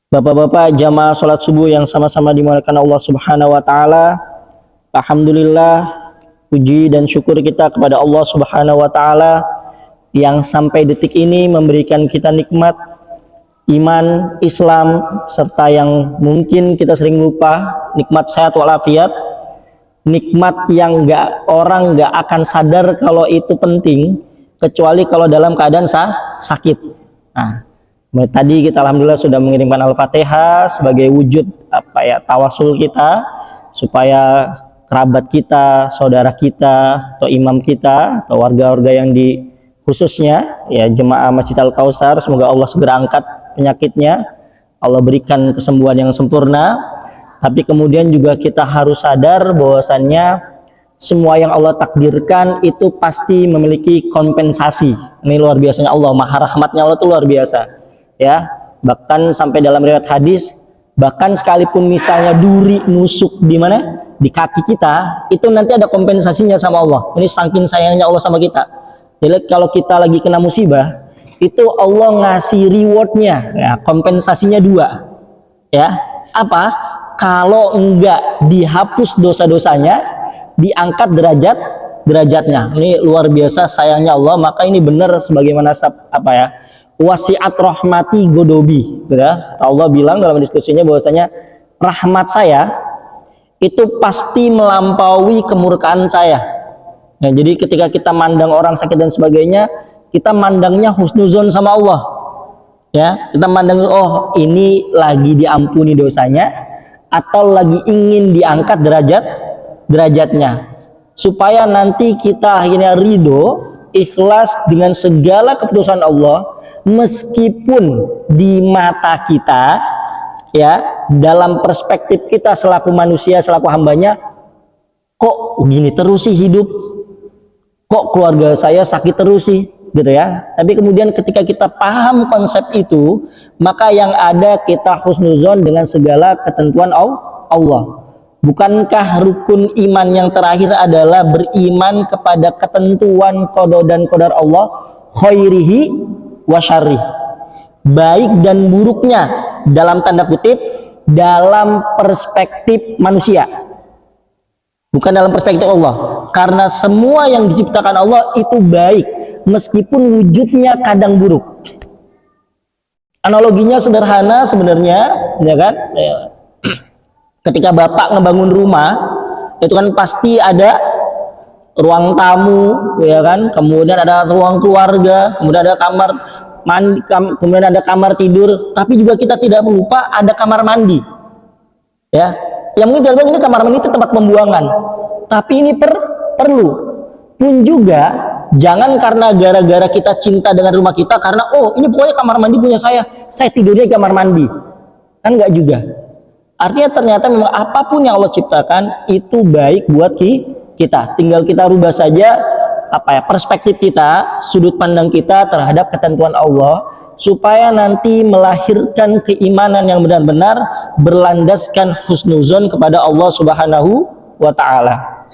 Bapak-bapak jamaah sholat subuh yang sama-sama dimuliakan Allah Subhanahu wa taala. Alhamdulillah, puji dan syukur kita kepada Allah Subhanahu wa taala yang sampai detik ini memberikan kita nikmat iman, Islam, serta yang mungkin kita sering lupa, nikmat sehat walafiat, nikmat yang orang nggak akan sadar kalau itu penting kecuali kalau dalam keadaan sakit. Nah, tadi kita alhamdulillah sudah mengirimkan Al-Fatihah sebagai wujud tawasul kita supaya kerabat kita, saudara kita, atau imam kita, atau warga-warga yang di khususnya ya jemaah Masjid Al-Kautsar, semoga Allah segera angkat penyakitnya, Allah berikan kesembuhan yang sempurna. Tapi kemudian juga kita harus sadar bahwasannya semua yang Allah takdirkan itu pasti memiliki kompensasi. Ini luar biasanya Allah, maha rahmatnya Allah itu luar biasa. Ya, bahkan sampai dalam riwayat hadis, bahkan sekalipun misalnya duri nusuk di mana, di kaki kita, itu nanti ada kompensasinya sama Allah. Ini saking sayangnya Allah sama kita. Jadi kalau kita lagi kena musibah, itu Allah ngasih rewardnya, ya, kompensasinya dua. Ya, apa? Kalau enggak dihapus dosa-dosanya, diangkat derajatnya. Ini luar biasa sayangnya Allah. Maka ini benar sebagaimana wasiat rahmati godobi, ya. Allah bilang dalam diskusinya bahwasanya rahmat saya itu pasti melampaui kemurkaan saya. Nah, jadi ketika kita mandang orang sakit dan sebagainya, kita mandangnya husnuzon sama Allah. Ya, kita mandang, oh ini lagi diampuni dosanya atau lagi ingin diangkat derajatnya, supaya nanti kita akhirnya ridho, ikhlas dengan segala keputusan Allah. Meskipun di mata kita, ya, dalam perspektif kita selaku manusia, selaku hambanya, kok gini terus sih hidup, kok keluarga saya sakit terus sih, gitu ya. Tapi kemudian ketika kita paham konsep itu, maka yang ada kita husnuzon dengan segala ketentuan Allah. Bukankah rukun iman yang terakhir adalah beriman kepada ketentuan qada dan qadar Allah, khairihi wa syarrih, baik dan buruknya, dalam tanda kutip, dalam perspektif manusia, bukan dalam perspektif Allah. Karena semua yang diciptakan Allah itu baik, meskipun wujudnya kadang buruk. Analoginya sederhana sebenarnya, ya kan? Ketika bapak ngebangun rumah, itu kan pasti ada ruang tamu, ya kan? Kemudian ada ruang keluarga, kemudian ada kamar mandi, kemudian ada kamar tidur. Tapi juga kita tidak lupa ada kamar mandi, ya. Yang mungkin dalam ini kamar mandi itu tempat pembuangan, tapi ini perlu pun juga. Jangan karena gara-gara kita cinta dengan rumah kita, karena oh ini pokoknya kamar mandi punya saya tidurnya di kamar mandi, kan enggak juga. Artinya ternyata memang apapun yang Allah ciptakan itu baik buat kita, tinggal kita rubah saja perspektif kita, sudut pandang kita terhadap ketentuan Allah, supaya nanti melahirkan keimanan yang benar-benar berlandaskan husnuzon kepada Allah Subhanahu wa taala.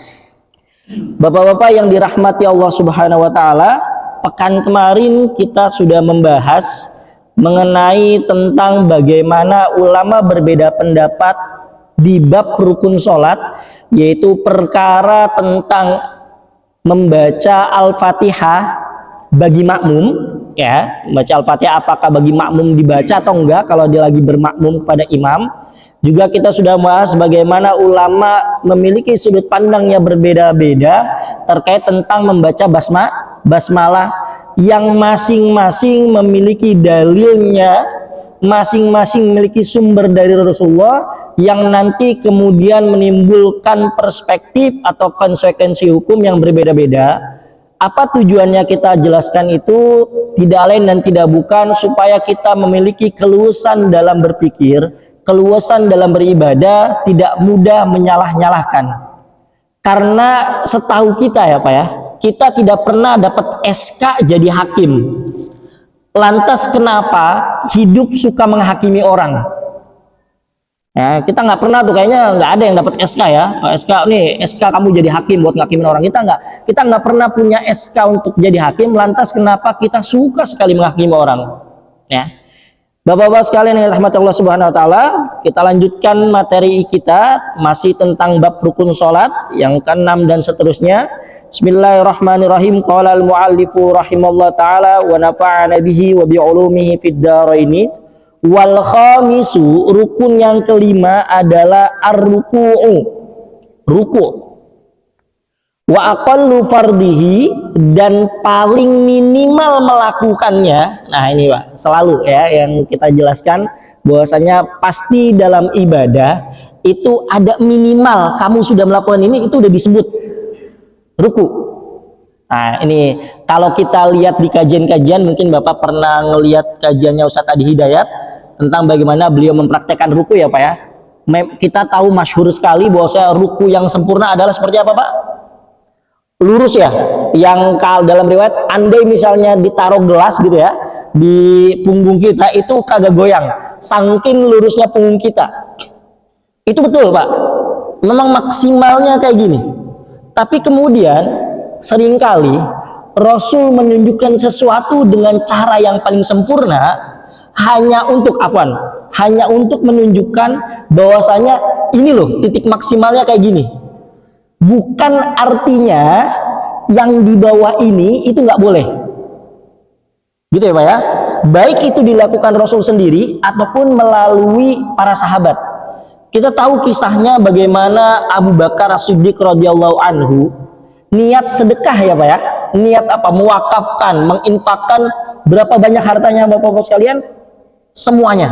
Bapak-bapak yang dirahmati Allah Subhanahu wa taala, pekan kemarin kita sudah membahas mengenai tentang bagaimana ulama berbeda pendapat di bab rukun sholat, yaitu perkara tentang membaca Al-Fatihah bagi makmum, ya, membaca Al-Fatihah apakah bagi makmum dibaca atau enggak kalau dia lagi bermakmum kepada imam. Juga kita sudah bahas bagaimana ulama memiliki sudut pandang yang berbeda-beda terkait tentang membaca basmalah, yang masing-masing memiliki dalilnya, masing-masing memiliki sumber dari Rasulullah, yang nanti kemudian menimbulkan perspektif atau konsekuensi hukum yang berbeda-beda. Apa tujuannya kita jelaskan itu tidak lain dan tidak bukan supaya kita memiliki keluasan dalam berpikir, keluasan dalam beribadah, tidak mudah menyalah-nyalahkan. Karena setahu kita ya Pak ya, kita tidak pernah dapat SK jadi hakim. Lantas kenapa hidup suka menghakimi orang? Ya, kita nggak pernah tuh, kayaknya nggak ada yang dapat SK ya. SK nih, SK kamu jadi hakim buat ngakimin orang. Kita nggak pernah punya SK untuk jadi hakim. Lantas kenapa kita suka sekali menghakimi orang? Ya, Bapak-bapak sekalian yang rahmati Allah Subhanahu wa taala, kita lanjutkan materi kita masih tentang bab rukun salat yang ke-6 dan seterusnya. Bismillahirrahmanirrahim. Qala al-muallifu rahimallahu taala wa nafa'ana bihi wa bi ulumihi fid dharaini. Wal khamisu, rukun yang kelima adalah ar-ruku'u. Ruku'. Wa aqallu fardihi, dan paling minimal melakukannya. Nah ini Pak, selalu ya yang kita jelaskan bahwasanya pasti dalam ibadah itu ada minimal kamu sudah melakukan ini, itu udah disebut ruku. Nah ini kalau kita lihat di kajian-kajian, mungkin Bapak pernah ngelihat kajiannya Ustadz Adi Hidayat tentang bagaimana beliau mempraktekkan ruku ya Pak ya. Kita tahu masyhur sekali bahwasanya ruku yang sempurna adalah seperti apa Pak? Lurus ya, yang dalam riwayat andai misalnya ditaruh gelas gitu ya di punggung kita itu kagak goyang, saking lurusnya punggung kita. Itu betul Pak, memang maksimalnya kayak gini. Tapi kemudian seringkali Rasul menunjukkan sesuatu dengan cara yang paling sempurna hanya untuk menunjukkan bahwasanya ini loh titik maksimalnya kayak gini. Bukan artinya yang di bawah ini itu nggak boleh, gitu ya Pak ya. Baik itu dilakukan Rasul sendiri ataupun melalui para sahabat. Kita tahu kisahnya bagaimana Abu Bakar As-Siddiq radhiyallahu anhu niat sedekah ya Pak ya. Niat apa? Mewakafkan, menginfakkan berapa banyak hartanya Bapak-bapak sekalian? Semuanya.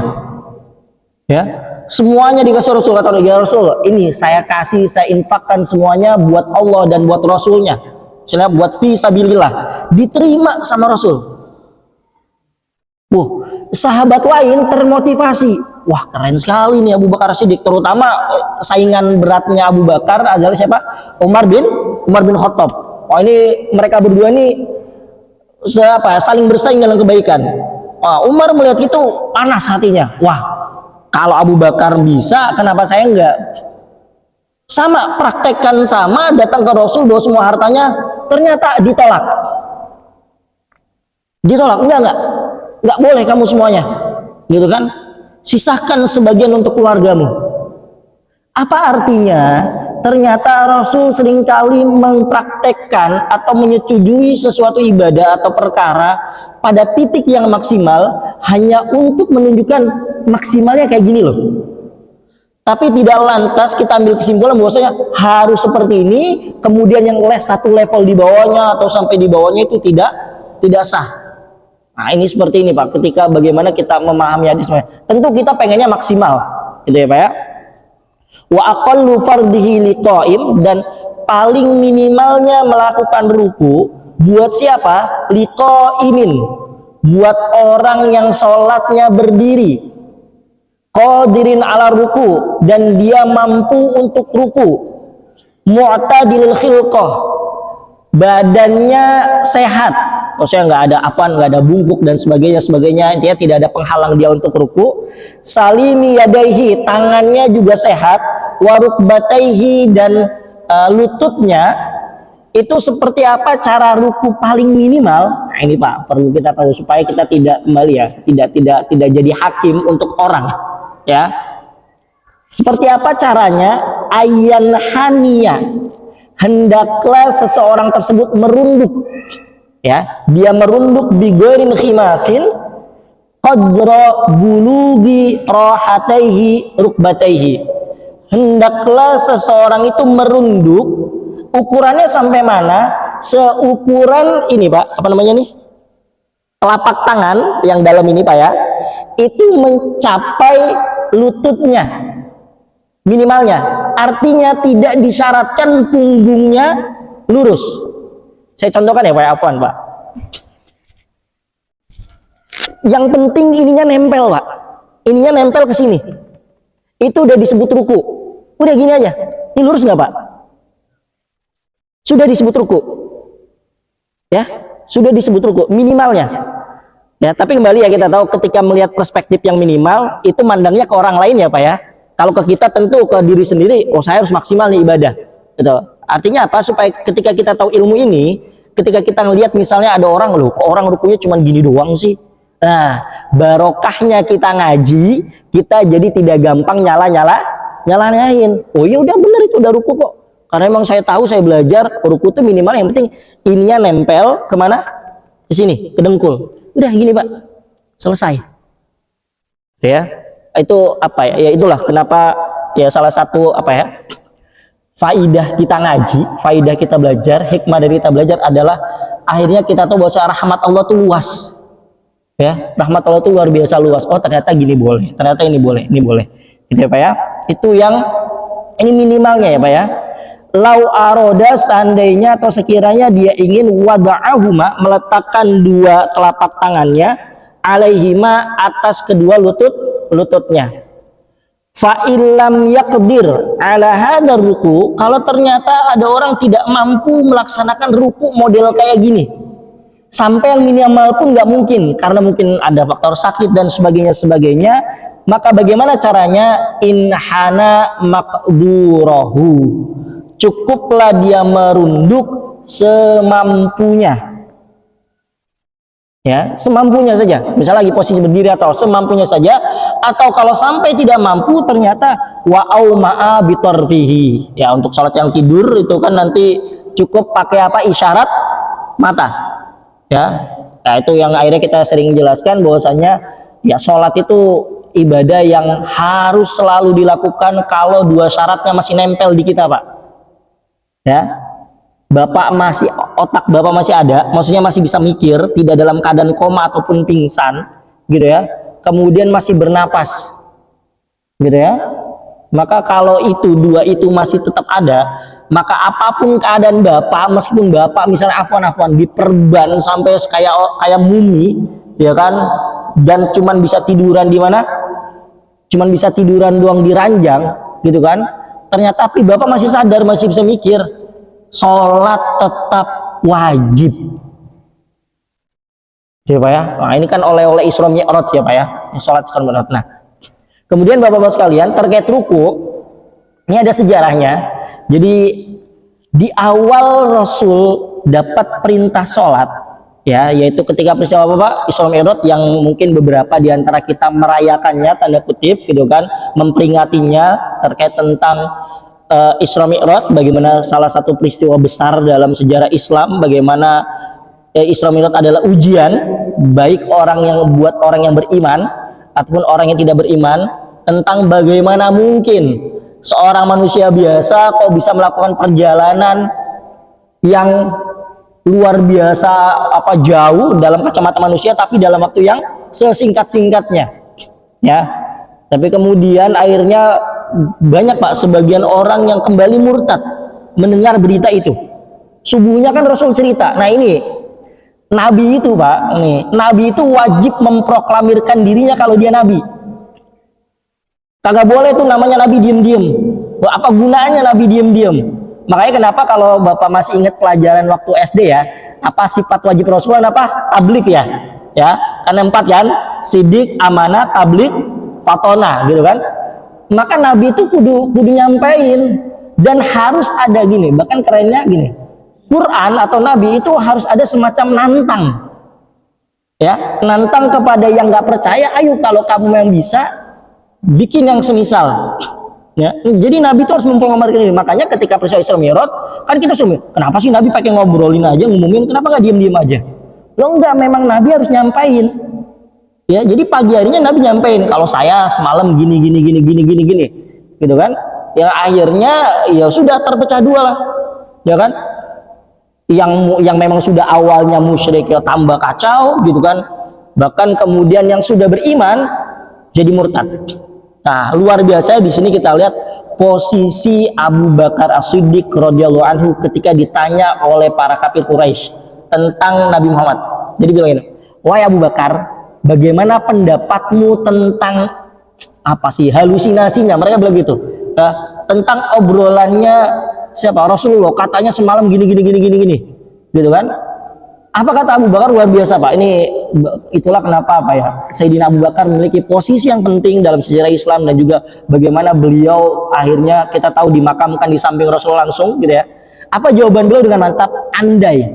Ya. Semuanya dikasih Rasul, kata ya Rasul, ini saya kasih, saya infakkan semuanya buat Allah dan buat Rasulnya, misalnya buat fi sabilillah. Diterima sama Rasul. Sahabat lain termotivasi, wah keren sekali nih Abu Bakar Siddiq, terutama saingan beratnya Abu Bakar adalah siapa? Umar bin Khattab. Oh ini mereka berdua ini saling bersaing dalam kebaikan. Umar melihat itu panas hatinya, wah kalau Abu Bakar bisa, kenapa saya enggak? Sama, praktekkan sama, datang ke Rasul bawa semua hartanya, ternyata ditolak. Ditolak, enggak boleh kamu semuanya, gitu kan? Sisakan sebagian untuk keluargamu. Apa artinya? Ternyata Rasul seringkali mempraktekkan atau menyetujui sesuatu ibadah atau perkara pada titik yang maksimal hanya untuk menunjukkan maksimalnya kayak gini loh. Tapi tidak lantas kita ambil kesimpulan bahwasanya harus seperti ini, kemudian yang satu level di bawahnya atau sampai di bawahnya itu tidak sah. Nah ini seperti ini Pak, ketika bagaimana kita memahami hadis, tentu kita pengennya maksimal, gitu ya Pak ya. Wa aqallu fardihi liqaim, dan paling minimalnya melakukan ruku buat siapa? Liqaimin, buat orang yang sholatnya berdiri, qadirin ala ruku, dan dia mampu untuk ruku, mu'tadilil khilqah, badannya sehat, maksudnya nggak ada afan, nggak ada bungkuk dan sebagainya, intinya tidak ada penghalang dia untuk ruku. Salimi yadaihi, tangannya juga sehat, warukbataihi, dan lututnya. Itu seperti apa cara ruku paling minimal? Nah ini Pak, perlu kita tahu supaya kita tidak kembali ya, tidak jadi hakim untuk orang ya. Seperti apa caranya? Ayan hania, hendaklah seseorang tersebut merunduk ya, dia merunduk bigorin khimasin qadra bulugi rahataihi rukbataihi. Hendaklah seseorang itu merunduk, ukurannya sampai mana? Seukuran ini Pak, apa namanya nih? Telapak tangan yang dalam ini Pak ya, itu mencapai lututnya minimalnya. Artinya tidak disyaratkan punggungnya lurus. Saya contohkan ya Pak, afwan Pak. Yang penting ininya nempel Pak, ininya nempel ke sini, itu udah disebut ruku. Udah gini aja, ini lurus nggak Pak? Sudah disebut ruku, ya, sudah disebut ruku minimalnya. Ya, tapi kembali ya kita tahu ketika melihat perspektif yang minimal itu mandangnya ke orang lain ya Pak ya. Kalau ke kita tentu ke diri sendiri, oh saya harus maksimal nih ibadah. Gitu. Artinya apa? Supaya ketika kita tahu ilmu ini, ketika kita ngelihat misalnya ada orang loh, kok orang rukunya cuma gini doang sih. Nah, barokahnya kita ngaji, kita jadi tidak gampang nyalahin. Oh ya udah bener itu udah ruku kok. Karena emang saya tahu saya belajar ruku itu minimal yang penting ininya nempel kemana? Ke sini, ke dengkul. Udah gini Pak, selesai. Ya, itu apa ya? Ya itulah kenapa ya salah satu apa ya? Faidah kita ngaji, faidah kita belajar, hikmah dari kita belajar adalah akhirnya kita tahu bahwa rahmat Allah tuh luas. Ya, rahmat Allah tuh luar biasa luas. Oh, ternyata gini boleh, ternyata ini boleh, ini boleh. Gitu ya, Pak ya. Itu yang ini minimalnya ya, Pak ya. Lau aroda seandainya atau sekiranya dia ingin wada'ahuma meletakkan dua telapak tangannya alaihima atas kedua lututnya. Fa illam yaqdir ala hadzal ruku, kalau ternyata ada orang tidak mampu melaksanakan ruku model kayak gini, sampai yang minimal pun nggak mungkin karena mungkin ada faktor sakit dan sebagainya, maka bagaimana caranya? Inhana maqdurahu, cukuplah dia merunduk semampunya. Ya, semampunya saja. Misalnya lagi posisi berdiri atau semampunya saja, atau kalau sampai tidak mampu ternyata wa auma'a bitarfihi. Ya, untuk salat yang tidur itu kan nanti cukup pakai apa? Isyarat mata. Ya. Nah, itu yang akhirnya kita sering jelaskan bahwasanya ya salat itu ibadah yang harus selalu dilakukan kalau dua syaratnya masih nempel di kita, Pak. Ya. Otak Bapak masih ada, maksudnya masih bisa mikir, tidak dalam keadaan koma ataupun pingsan, gitu ya. Kemudian masih bernapas, gitu ya. Maka kalau itu dua itu masih tetap ada, maka apapun keadaan Bapak, meskipun Bapak misalnya afwan diperban sampai kayak mumi, ya kan, dan cuman bisa tiduran di mana? Cuman bisa tiduran doang di ranjang, gitu kan. Ternyata tapi Bapak masih sadar, masih bisa mikir. Sholat tetap wajib ya Pak ya. Nah, ini kan oleh Isra Mi'raj ya Pak ya, sholat Isra Mi'raj. Nah, kemudian Bapak-Bapak sekalian terkait ruku, ini ada sejarahnya. Jadi di awal Rasul dapat perintah sholat ya, yaitu ketika peristiwa Bapak Isra Mi'raj yang mungkin beberapa di antara kita merayakannya tanda kutip gitu kan, memperingatinya terkait tentang Isra Mi'raj, bagaimana salah satu peristiwa besar dalam sejarah Islam, bagaimana Isra Mi'raj adalah ujian baik buat orang yang beriman ataupun orang yang tidak beriman, tentang bagaimana mungkin seorang manusia biasa kok bisa melakukan perjalanan yang luar biasa jauh dalam kacamata manusia, tapi dalam waktu yang sesingkat-singkatnya ya. Tapi kemudian akhirnya banyak Pak sebagian orang yang kembali murtad mendengar berita itu. Subuhnya kan Rasul cerita. Nah ini Nabi itu Pak, Nabi itu wajib memproklamirkan dirinya kalau dia Nabi. Kagak boleh tuh namanya Nabi diem-diem. Apa gunanya Nabi diem-diem? Makanya kenapa kalau Bapak masih ingat pelajaran waktu SD ya, apa sifat wajib Rasulullah apa? Tablik ya. Ya, kan 4 kan? Sidik, amanah, tablik, fatona gitu kan. Maka Nabi itu kudu nyampein, dan harus ada gini, bahkan kerennya gini, Quran atau Nabi itu harus ada semacam nantang ya, nantang kepada yang nggak percaya, ayo kalau kamu yang bisa bikin yang semisal ya. Jadi Nabi itu harus memproklamirkan ini. Makanya ketika peristiwa Isra Mi'raj kan kita semua, kenapa sih Nabi pakai ngobrolin aja, ngumumin, kenapa nggak diem-diem aja? Lo enggak, memang Nabi harus nyampein. Ya, jadi pagi harinya Nabi nyampein kalau saya semalam gini gitu kan. Ya akhirnya ya sudah terpecah dua lah. Ya kan? Yang memang sudah awalnya musyrik ya tambah kacau gitu kan. Bahkan kemudian yang sudah beriman jadi murtad. Nah, luar biasa di sini kita lihat posisi Abu Bakar As-Siddiq radhiyallahu anhu ketika ditanya oleh para kafir Quraisy tentang Nabi Muhammad. Jadi bilang ini, "Wahai Abu Bakar, bagaimana pendapatmu tentang halusinasinya?" Mereka bilang gitu, tentang obrolannya siapa? Rasulullah, katanya semalam gini gitu kan. Apa kata Abu Bakar? Luar biasa Pak. Itulah kenapa Sayyidina Abu Bakar memiliki posisi yang penting dalam sejarah Islam, dan juga bagaimana beliau akhirnya kita tahu dimakamkan di samping Rasulullah langsung gitu ya. Apa jawaban beliau dengan mantap? Andai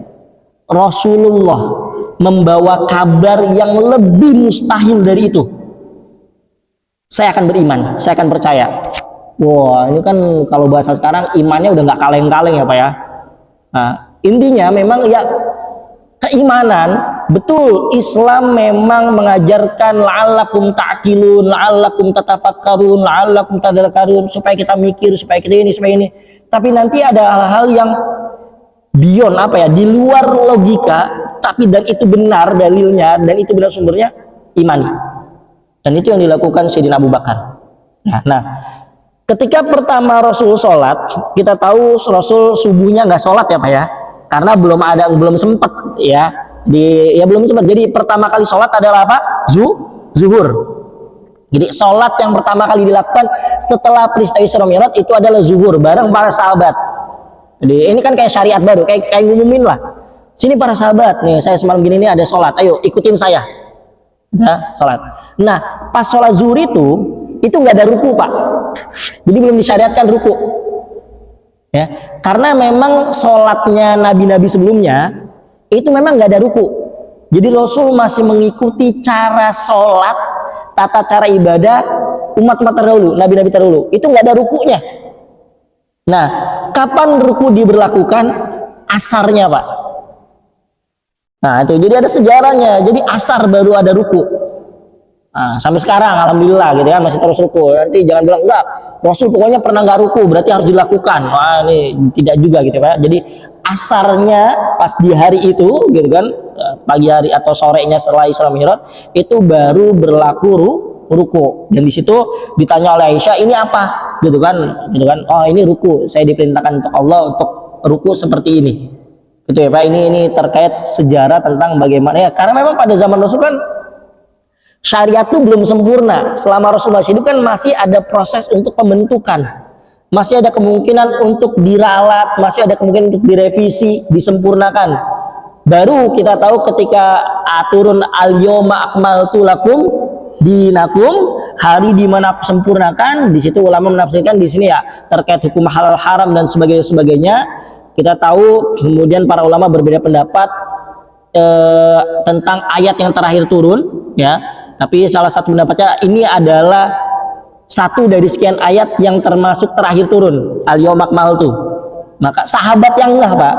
Rasulullah membawa kabar yang lebih mustahil dari itu, saya akan beriman, saya akan percaya. Wah, ini kan kalau bahasa sekarang imannya udah nggak kaleng-kaleng ya Pak ya. Nah, intinya memang ya keimanan, betul Islam memang mengajarkan la'allakum ta'qilun, la'allakum tatafakkarun, la'allakum tadhakkarun, supaya kita mikir, supaya kita ini, supaya ini. Tapi nanti ada hal-hal yang beyond apa ya, di luar logika, tapi dan itu benar dalilnya, dan itu benar sumbernya, imani. Dan itu yang dilakukan Sayyidina Abu Bakar. Nah, ketika pertama Rasul sholat, kita tahu Rasul subuhnya nggak sholat ya Pak ya, karena belum sempat ya, belum sempat. Jadi pertama kali sholat adalah apa? Zuhur. Jadi sholat yang pertama kali dilakukan setelah peristiwa Isra Mi'raj itu adalah zuhur bareng para sahabat. Jadi ini kan kayak syariat baru, kayak ngumumin lah. Sini para sahabat, nih saya semalam gini nih ada sholat, ayo ikutin saya. Ya, sholat. Nah, pas sholat zuhur itu nggak ada ruku Pak. Jadi belum disyariatkan ruku. Ya, karena memang sholatnya nabi-nabi sebelumnya itu memang nggak ada ruku. Jadi Rasul masih mengikuti cara sholat, tata cara ibadah umat-umat terdahulu, nabi-nabi terdahulu. Itu nggak ada rukunya. Nah, kapan ruku diberlakukan? Asarnya Pak. Nah itu jadi ada sejarahnya. Jadi asar baru ada ruku. Nah, sampai sekarang alhamdulillah gitu kan masih terus ruku. Nanti jangan bilang enggak, Rasul pokoknya pernah nggak ruku berarti harus dilakukan. Wah ini tidak juga gitu Pak. Jadi asarnya pas di hari itu gitu kan, pagi hari atau sorenya setelah Isra Mi'raj itu baru berlaku ruku. Dan di situ ditanya oleh Aisyah, ini apa gitu kan, oh ini ruku, saya diperintahkan untuk Allah untuk ruku seperti ini gitu ya Pak. Ini terkait sejarah tentang bagaimana ya, karena memang pada zaman Rasul kan syariat itu belum sempurna. Selama Rasul masih hidup kan masih ada proses untuk pembentukan, masih ada kemungkinan untuk diralat, masih ada kemungkinan untuk direvisi, disempurnakan. Baru kita tahu ketika turun al-yawma akmaltu lakum dinakum, hari di mana aku sempurnakan. Di situ ulama menafsirkan di sini ya terkait hukum halal haram dan sebagainya. Kita tahu kemudian para ulama berbeda pendapat tentang ayat yang terakhir turun ya. Tapi salah satu pendapatnya ini adalah satu dari sekian ayat yang termasuk terakhir turun, al-yawma akmaltu. Maka sahabat yang ngeh Pak,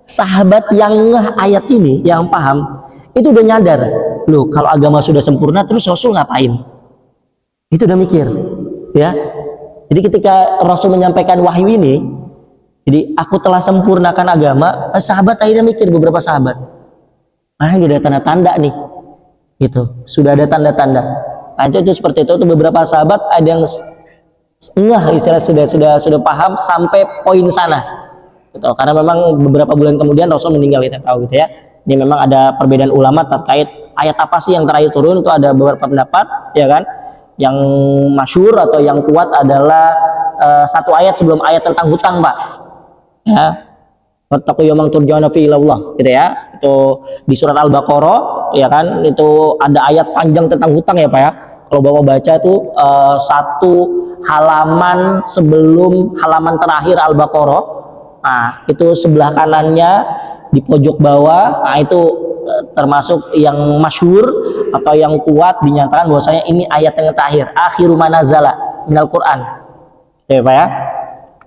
sahabat yang ngeh ayat ini, yang paham itu udah nyadar, loh kalau agama sudah sempurna terus Rasul ngapain? Itu udah mikir ya. Jadi ketika Rasul menyampaikan wahyu ini, jadi aku telah sempurnakan agama, sahabat akhirnya mikir, beberapa sahabat, ini ada tanda-tanda nih gitu, sudah ada tanda-tanda. Nah, itu seperti itu beberapa sahabat ada yang ngeh, istilah sudah paham sampai poin sana gitu. Karena memang beberapa bulan kemudian Rasul meninggal, kita tahu gitu ya. Ini memang ada perbedaan ulama terkait ayat apa sih yang terakhir turun. Itu ada beberapa pendapat ya kan. Yang masyhur atau yang kuat adalah satu ayat sebelum ayat tentang hutang Pak ya, wattaqu yawman turja'una fihi ilallah gitu ya. Itu di surat Al-Baqarah ya kan, itu ada ayat panjang tentang hutang ya Pak ya. Kalau Bapak baca itu satu halaman sebelum halaman terakhir Al-Baqarah, nah itu sebelah kanannya di pojok bawah, nah itu termasuk yang masyhur atau yang kuat dinyatakan bahwasanya ini ayat yang terakhir, akhiru manazala minal Quran ya Pak ya.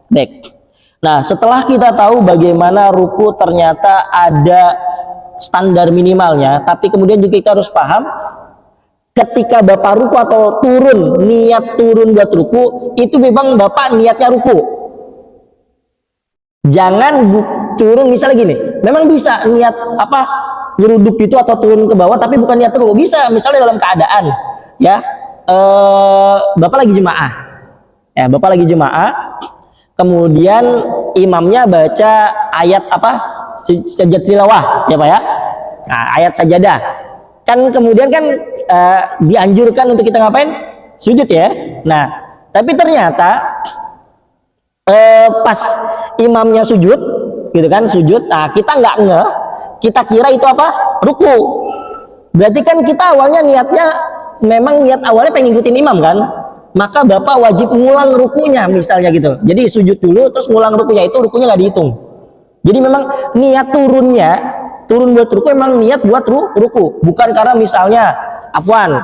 Baik. Nah setelah kita tahu bagaimana ruku ternyata ada standar minimalnya, tapi kemudian juga kita harus paham ketika Bapak ruku atau turun, niat turun buat ruku itu memang Bapak niatnya ruku. Jangan turun misalnya gini, memang bisa niat apa nyeruduk gitu atau turun ke bawah tapi bukan niat ruku, bisa misalnya dalam keadaan ya Bapak lagi jemaah ya, Bapak lagi jemaah kemudian imamnya baca ayat apa sajdah tilawah ya Pak ya, nah, ayat sajadah kan, kemudian kan dianjurkan untuk kita ngapain, sujud ya. Nah tapi ternyata pas imamnya sujud gitu kan, sujud, nah kita nggak ngeh, kita kira itu apa, ruku. Berarti kan kita awalnya niatnya memang niat awalnya pengen ngikutin imam kan, maka Bapak wajib ngulang rukunya misalnya gitu. Jadi sujud dulu terus ngulang rukunya, itu rukunya nggak dihitung. Jadi memang niat turunnya turun buat ruku emang niat buat ruku, bukan karena misalnya afwan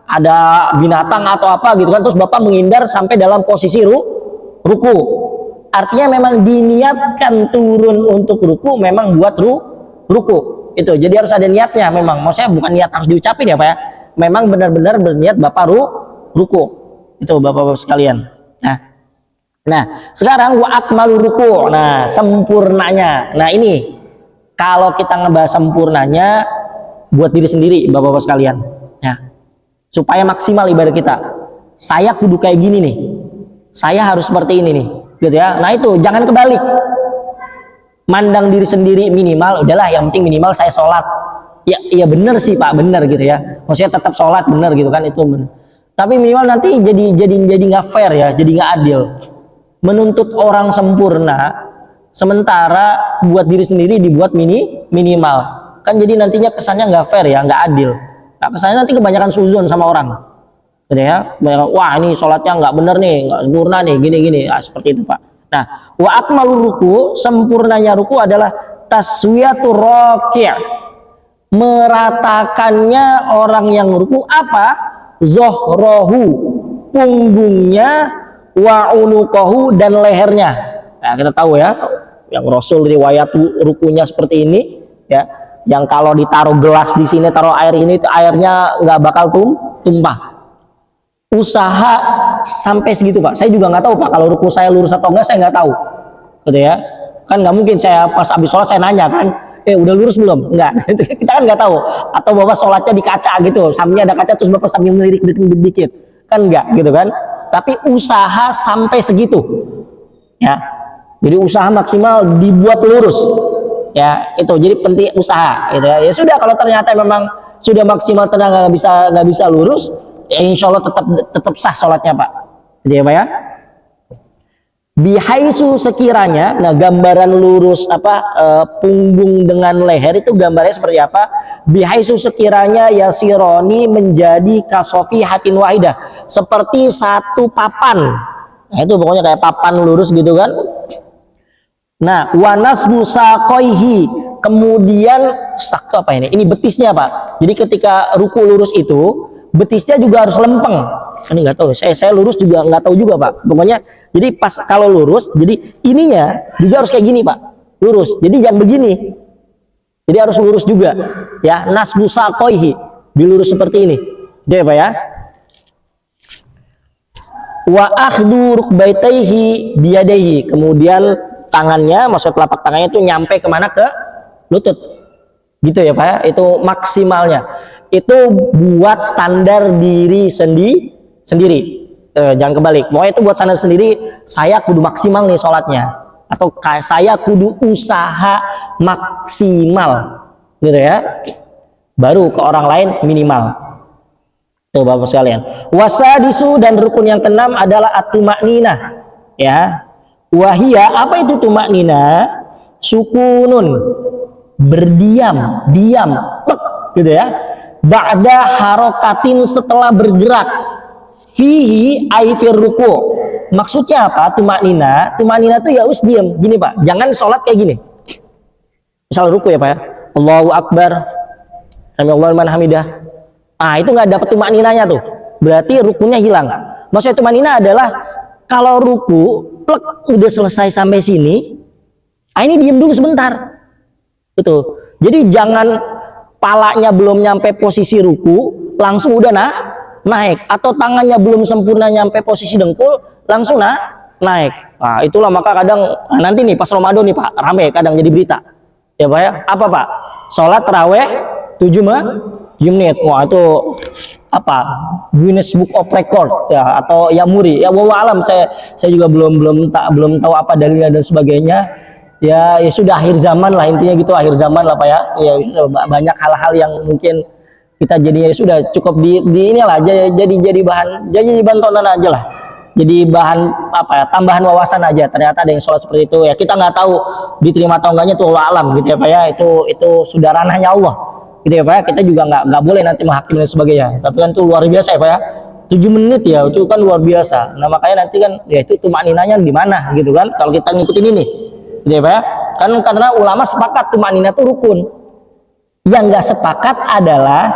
ada binatang atau apa gitu kan, terus bapak menghindar sampai dalam posisi ruku. Artinya memang diniatkan turun untuk ruku, memang buat ruku itu. Jadi harus ada niatnya memang. Maksudnya bukan niat harus diucapin ya Pak ya. Memang benar-benar berniat bapak ruku. Itu bapak-bapak sekalian. Nah, sekarang wa akmalu ruku. Nah, sempurnanya. Nah, ini kalau kita ngebahas sempurnanya buat diri sendiri bapak-bapak sekalian. Ya. Supaya maksimal ibadah kita. Saya kudu kayak gini nih. Saya harus seperti ini nih. Gitu ya. Nah itu jangan kebalik, mandang diri sendiri minimal, udahlah yang penting minimal saya sholat. Ya bener sih Pak, bener gitu ya, maksudnya tetap sholat bener gitu kan, itu bener. Tapi minimal nanti jadi nggak fair ya, jadi nggak adil, menuntut orang sempurna sementara buat diri sendiri dibuat minimal kan, jadi nantinya kesannya nggak fair ya, nggak adil. Nah, kesannya nanti kebanyakan suzon sama orang. Gitu ya, wah ini sholatnya nggak bener nih, nggak sempurna nih, gini-gini, seperti itu Pak. Nah, wa akmalur ruku, sempurnanya ruku adalah taswiyatur raki', meratakannya orang yang ruku apa? Zohrohu, punggungnya, wa unuqahu, dan lehernya. Nah, kita tahu ya, yang Rasul riwayat rukunya seperti ini, ya, yang kalau ditaruh gelas di sini, taruh air ini, airnya nggak bakal tumpah. Usaha sampai segitu Pak. Saya juga nggak tahu Pak kalau ruku saya lurus atau enggak, saya nggak tahu gitu ya, kan nggak mungkin saya pas habis sholat saya nanya kan, udah lurus belum, enggak. Kita kan nggak tahu. Atau bapak sholatnya di kaca gitu, sampingnya ada kaca terus bapak sambil melirik dikit kan, enggak gitu kan. Tapi usaha sampai segitu ya, jadi usaha maksimal dibuat lurus ya, itu jadi penting usaha gitu ya. Ya sudah, kalau ternyata memang sudah maksimal tenaga nggak bisa lurus, ya insya Allah tetap sah sholatnya Pak. Jadi ya Pak ya. Bihaisu sekiranya, nah gambaran lurus punggung dengan leher itu gambarnya seperti apa? Bihaisu sekiranya yasironi menjadi kasofi hatin wahidah, seperti satu papan. Nah itu pokoknya kayak papan lurus gitu kan. Nah wanas musaqoihi, kemudian sak apa ini? Ini betisnya Pak. Jadi ketika ruku lurus itu betisnya juga harus lempeng. Ini nggak tahu, saya lurus juga nggak tahu juga Pak. Pokoknya jadi pas kalau lurus, jadi ininya juga harus kayak gini Pak, lurus. Jadi jangan begini. Jadi harus lurus juga. Ya, nasbu saqoihi, dilurus seperti ini. Oke Pak ya. Wa akhdhu rukbaitaihi biyadaihi, kemudian tangannya, maksud telapak tangannya itu nyampe kemana? Ke lutut. Gitu ya Pak ya. Itu maksimalnya. Itu buat standar diri sendiri, jangan kebalik. Mau itu buat standar sendiri, saya kudu maksimal nih sholatnya, atau saya kudu usaha maksimal gitu ya, baru ke orang lain minimal. Tuh Bapak sekalian. Wasadisu, dan rukun yang keenam adalah at-tumakninah ya. Wahia, apa itu tumakninah? Sukunun, berdiam, diam, gitu ya. Ba'da harokatin, setelah bergerak, fihi aifir ruku. Maksudnya apa? Tumaknina itu ya us diam gini Pak, jangan sholat kayak gini. Misal ruku ya Pak ya, Allahu Akbar, sami Allahu liman hamidah. Itu nggak dapat tumakninanya tuh, berarti rukunya hilang. Maksudnya tumaknina adalah kalau ruku plek udah selesai sampai sini, ini diam dulu sebentar. Betul. Jadi jangan palanya belum nyampe posisi ruku langsung udah naik, atau tangannya belum sempurna nyampe posisi dengkul langsung naik. Nah itulah maka kadang nanti nih pas Ramadan nih Pak, rame kadang jadi berita ya Pak ya, apa Pak, sholat taraweh 7 menit, wah itu apa, Guinness Book of Record ya, atau ya muri ya, wallahu alam, saya juga belum tahu apa dalilnya dan sebagainya. Ya sudah akhir zaman lah, intinya gitu, akhir zaman lah Pak ya. Ya sudah banyak hal-hal yang mungkin kita jadinya sudah cukup di inilah, jadi bahan tontonan aja lah. Jadi bahan apa ya, tambahan wawasan aja. Ternyata ada yang sholat seperti itu ya, kita nggak tahu diterima atau enggaknya, tuh Allah alam gitu ya Pak ya. Itu sudah ranahnya Allah gitu ya Pak ya. Kita juga nggak boleh nanti menghakimi dan sebagainya. Tapi kan itu luar biasa ya Pak ya. 7 menit ya, itu kan luar biasa. Nah makanya nanti kan ya itu tumakninanya di mana gitu kan, kalau kita ngikutin ini. Gitu ya Pak ya. Kan karena ulama sepakat tumakninah itu rukun. Yang nggak sepakat adalah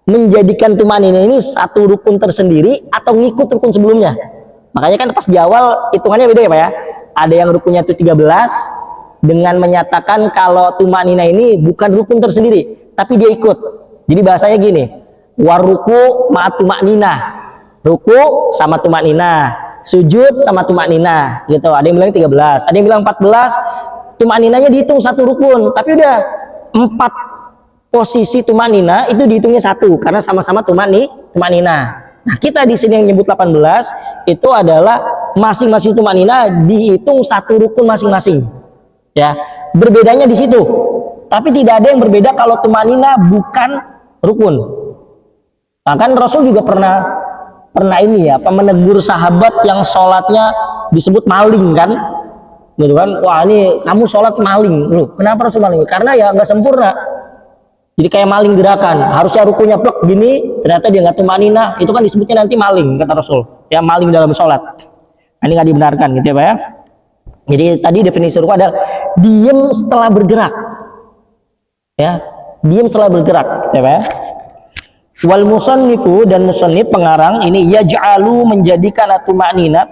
menjadikan tumanina ini satu rukun tersendiri atau ngikut rukun sebelumnya. Makanya kan pas di awal hitungannya beda ya Pak ya. Ada yang rukunnya itu 13 dengan menyatakan kalau tumanina ini bukan rukun tersendiri, tapi dia ikut. Jadi bahasanya gini, waruku ma'at tumanina. Ruku sama tumanina, sujud sama tumanina gitu. Ada yang bilang 13, ada yang bilang 14. Tumaninanya dihitung satu rukun, tapi udah 4 posisi tumanina itu dihitungnya satu karena sama-sama tumanina. Nah, kita di sini yang nyebut 18 itu adalah masing-masing tumanina dihitung satu rukun masing-masing. Ya, berbedanya di situ. Tapi tidak ada yang berbeda kalau tumanina bukan rukun. Nah, kan Rasul juga pernah ini ya, menegur sahabat yang sholatnya disebut maling kan, gitu kan? Wah, ini kamu sholat maling, loh. Kenapa Rasul maling? Karena ya nggak sempurna. Jadi kayak maling gerakan, harusnya rukunya plek gini, ternyata dia nggak tumanina, itu kan disebutnya nanti maling kata Rasul. Ya, maling dalam sholat. Nah, ini nggak dibenarkan gitu ya Pak ya. Jadi tadi definisi ruku adalah diem setelah bergerak. Ya, diem setelah bergerak gitu ya Pak ya. Wal musannifu, dan musannif pengarang ini yaj'alu menjadikan tumanina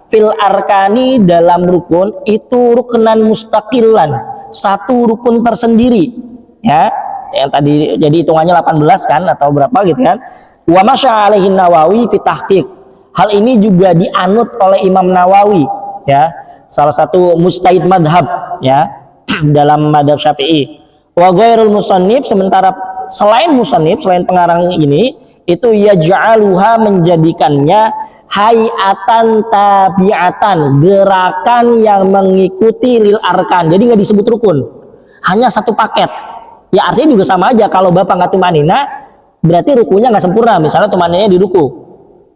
fil arkani dalam rukun itu rukunan mustaqilan, satu rukun tersendiri ya, yang tadi jadi hitungannya 18 kan atau berapa gitu kan. Wa masya alaihi Nawawi fi tahqiq, hal ini juga dianut oleh Imam Nawawi ya, salah satu mujtahid madhab ya dalam madhab Syafi'i. Wa ghairul musannif, sementara selain musannif, selain pengarang ini, itu yaj'aluha menjadikannya hayatan tabi'atan, gerakan yang mengikuti lil arkan. Jadi nggak disebut rukun, hanya satu paket. Ya artinya juga sama aja, kalau bapak nggak tumanina berarti rukunya nggak sempurna, misalnya tumaninanya di ruku.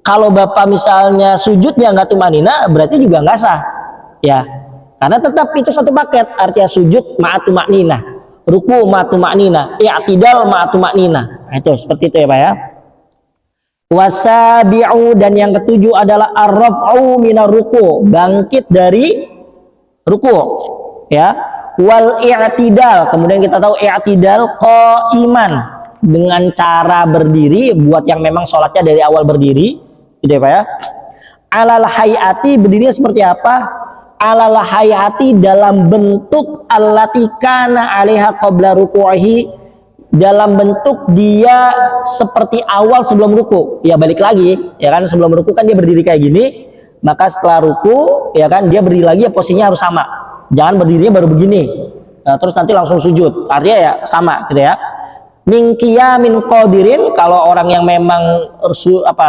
Kalau bapak misalnya sujudnya nggak tumanina berarti juga nggak sah ya, karena tetap itu satu paket. Artinya sujud ma'at tumanina, ruku ma'at tumanina, i'tidal ma'at tumanina. Nah, itu seperti itu ya Pak ya. Wasabi'u, dan yang ketujuh adalah ar-raf'u minar ruku, bangkit dari ruku ya. Wal i'tidal, kemudian kita tahu i'tidal qa'iman, dengan cara berdiri buat yang memang sholatnya dari awal berdiri gitu ya Pak ya. Alal hayati, berdirinya seperti apa? Alal hayati, dalam bentuk allati kana 'alaiha qabla ruku'ihi, dalam bentuk dia seperti awal sebelum ruku. Ya balik lagi ya kan, sebelum ruku kan dia berdiri kayak gini, maka setelah ruku ya kan dia berdiri lagi ya, posisinya harus sama. Jangan berdirinya baru begini nah, terus nanti langsung sujud, artinya ya sama gitu ya. Min qiyamin qadirin, kalau orang yang memang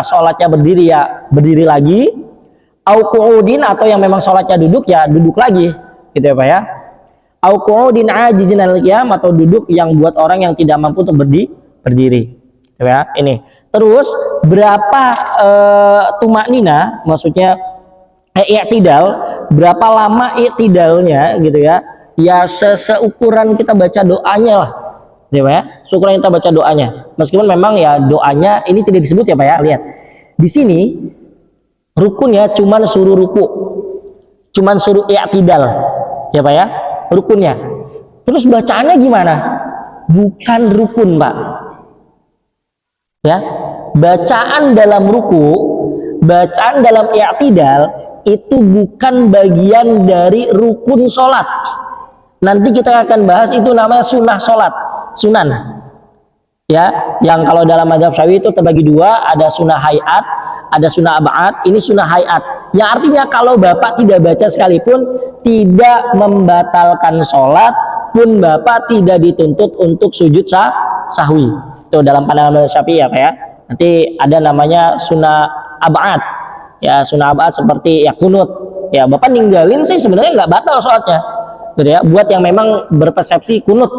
sholatnya berdiri ya berdiri lagi. Au qu'udin, atau yang memang sholatnya duduk ya duduk lagi gitu ya Pak ya. Au qu'udin ajizin al-qiyam, atau duduk yang buat orang yang tidak mampu untuk berdiri gitu ya. Ini terus berapa tumanina, maksudnya i'tidal, berapa lama i'tidalnya gitu ya. Ya seukuran kita baca doanya lah ya Pak ya, seukuran kita baca doanya. Meskipun memang ya doanya ini tidak disebut ya Pak ya. Lihat di sini rukun ya, cuman suruh ruku, cuman suruh i'tidal ya Pak ya, rukunnya. Terus bacaannya gimana? Bukan rukun Pak ya. Bacaan dalam ruku, bacaan dalam i'tidal itu bukan bagian dari rukun sholat. Nanti kita akan bahas, itu namanya sunnah sholat, sunan ya, yang kalau dalam mazhab Syafi'i itu terbagi dua, ada sunnah hayat, ada sunnah ab'ad. Ini sunnah hayat, yang artinya kalau bapak tidak baca sekalipun tidak membatalkan sholat, pun bapak tidak dituntut untuk sujud sahwi. Itu dalam pandangan mazhab Syafi'i ya Pak ya. Nanti ada namanya sunnah ab'ad ya, sunnah ab'ad seperti ya kunut ya, bapak ninggalin sih sebenarnya nggak batal sholatnya gitu ya, buat yang memang berpersepsi kunut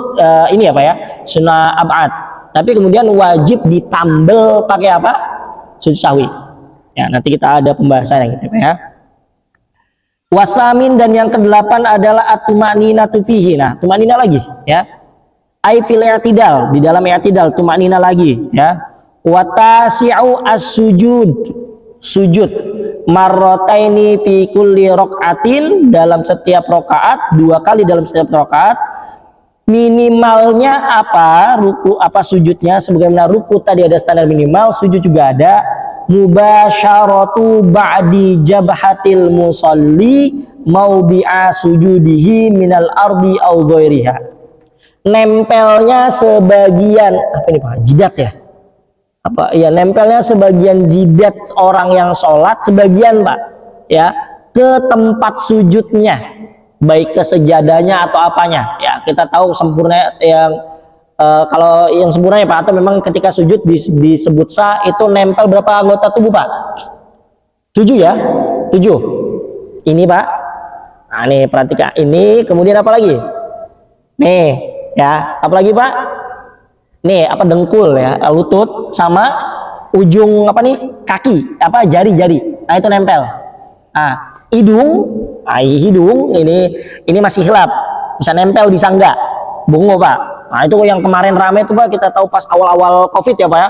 ini ya Pak ya, sunnah ab'ad. Tapi kemudian wajib ditambel pakai apa? Sujud sahwi. Ya, nanti kita ada pembahasan yang gitu Pak ya. Wasamin, dan yang ke-8 adalah at-tumaninatu fihi. Nah, tumanina lagi ya. Ai fil i'tidal, di dalam i'tidal tumanina lagi ya. Wa tasi'u as-sujud, sujud marrataini fi kulli raq'atin, dalam setiap rakaat, 2 kali dalam setiap rakaat. Minimalnya apa? Ruku apa sujudnya? Sebagaimana ruku tadi ada standar minimal, sujud juga ada. Mubasyaratu ba'di jabhatil musalli maudhi'a sujudihi minal ardi au ghairiha. Nempelnya sebagian apa ini Pak? Jidat ya? Apa ya, nempelnya sebagian jidat orang yang sholat, sebagian Pak ya, ke tempat sujudnya, baik ke sejadahnya atau apanya ya. Kita tahu sempurna yang kalau yang sempurna ya Pak, atau memang ketika sujud disebut sah itu nempel berapa anggota tubuh Pak? 7 ya, 7 ini Pak. Nah nih perhatikan ini, kemudian apa lagi nih ya, apa lagi Pak? Nih apa, dengkul ya, lutut sama ujung apa nih, kaki apa, jari-jari. Nah itu nempel. Nah hidung, hidung ini masih hilap, bisa nempel bisa enggak, bungo Pak. Nah itu yang kemarin rame tuh Pak, kita tahu pas awal-awal COVID ya Pak ya,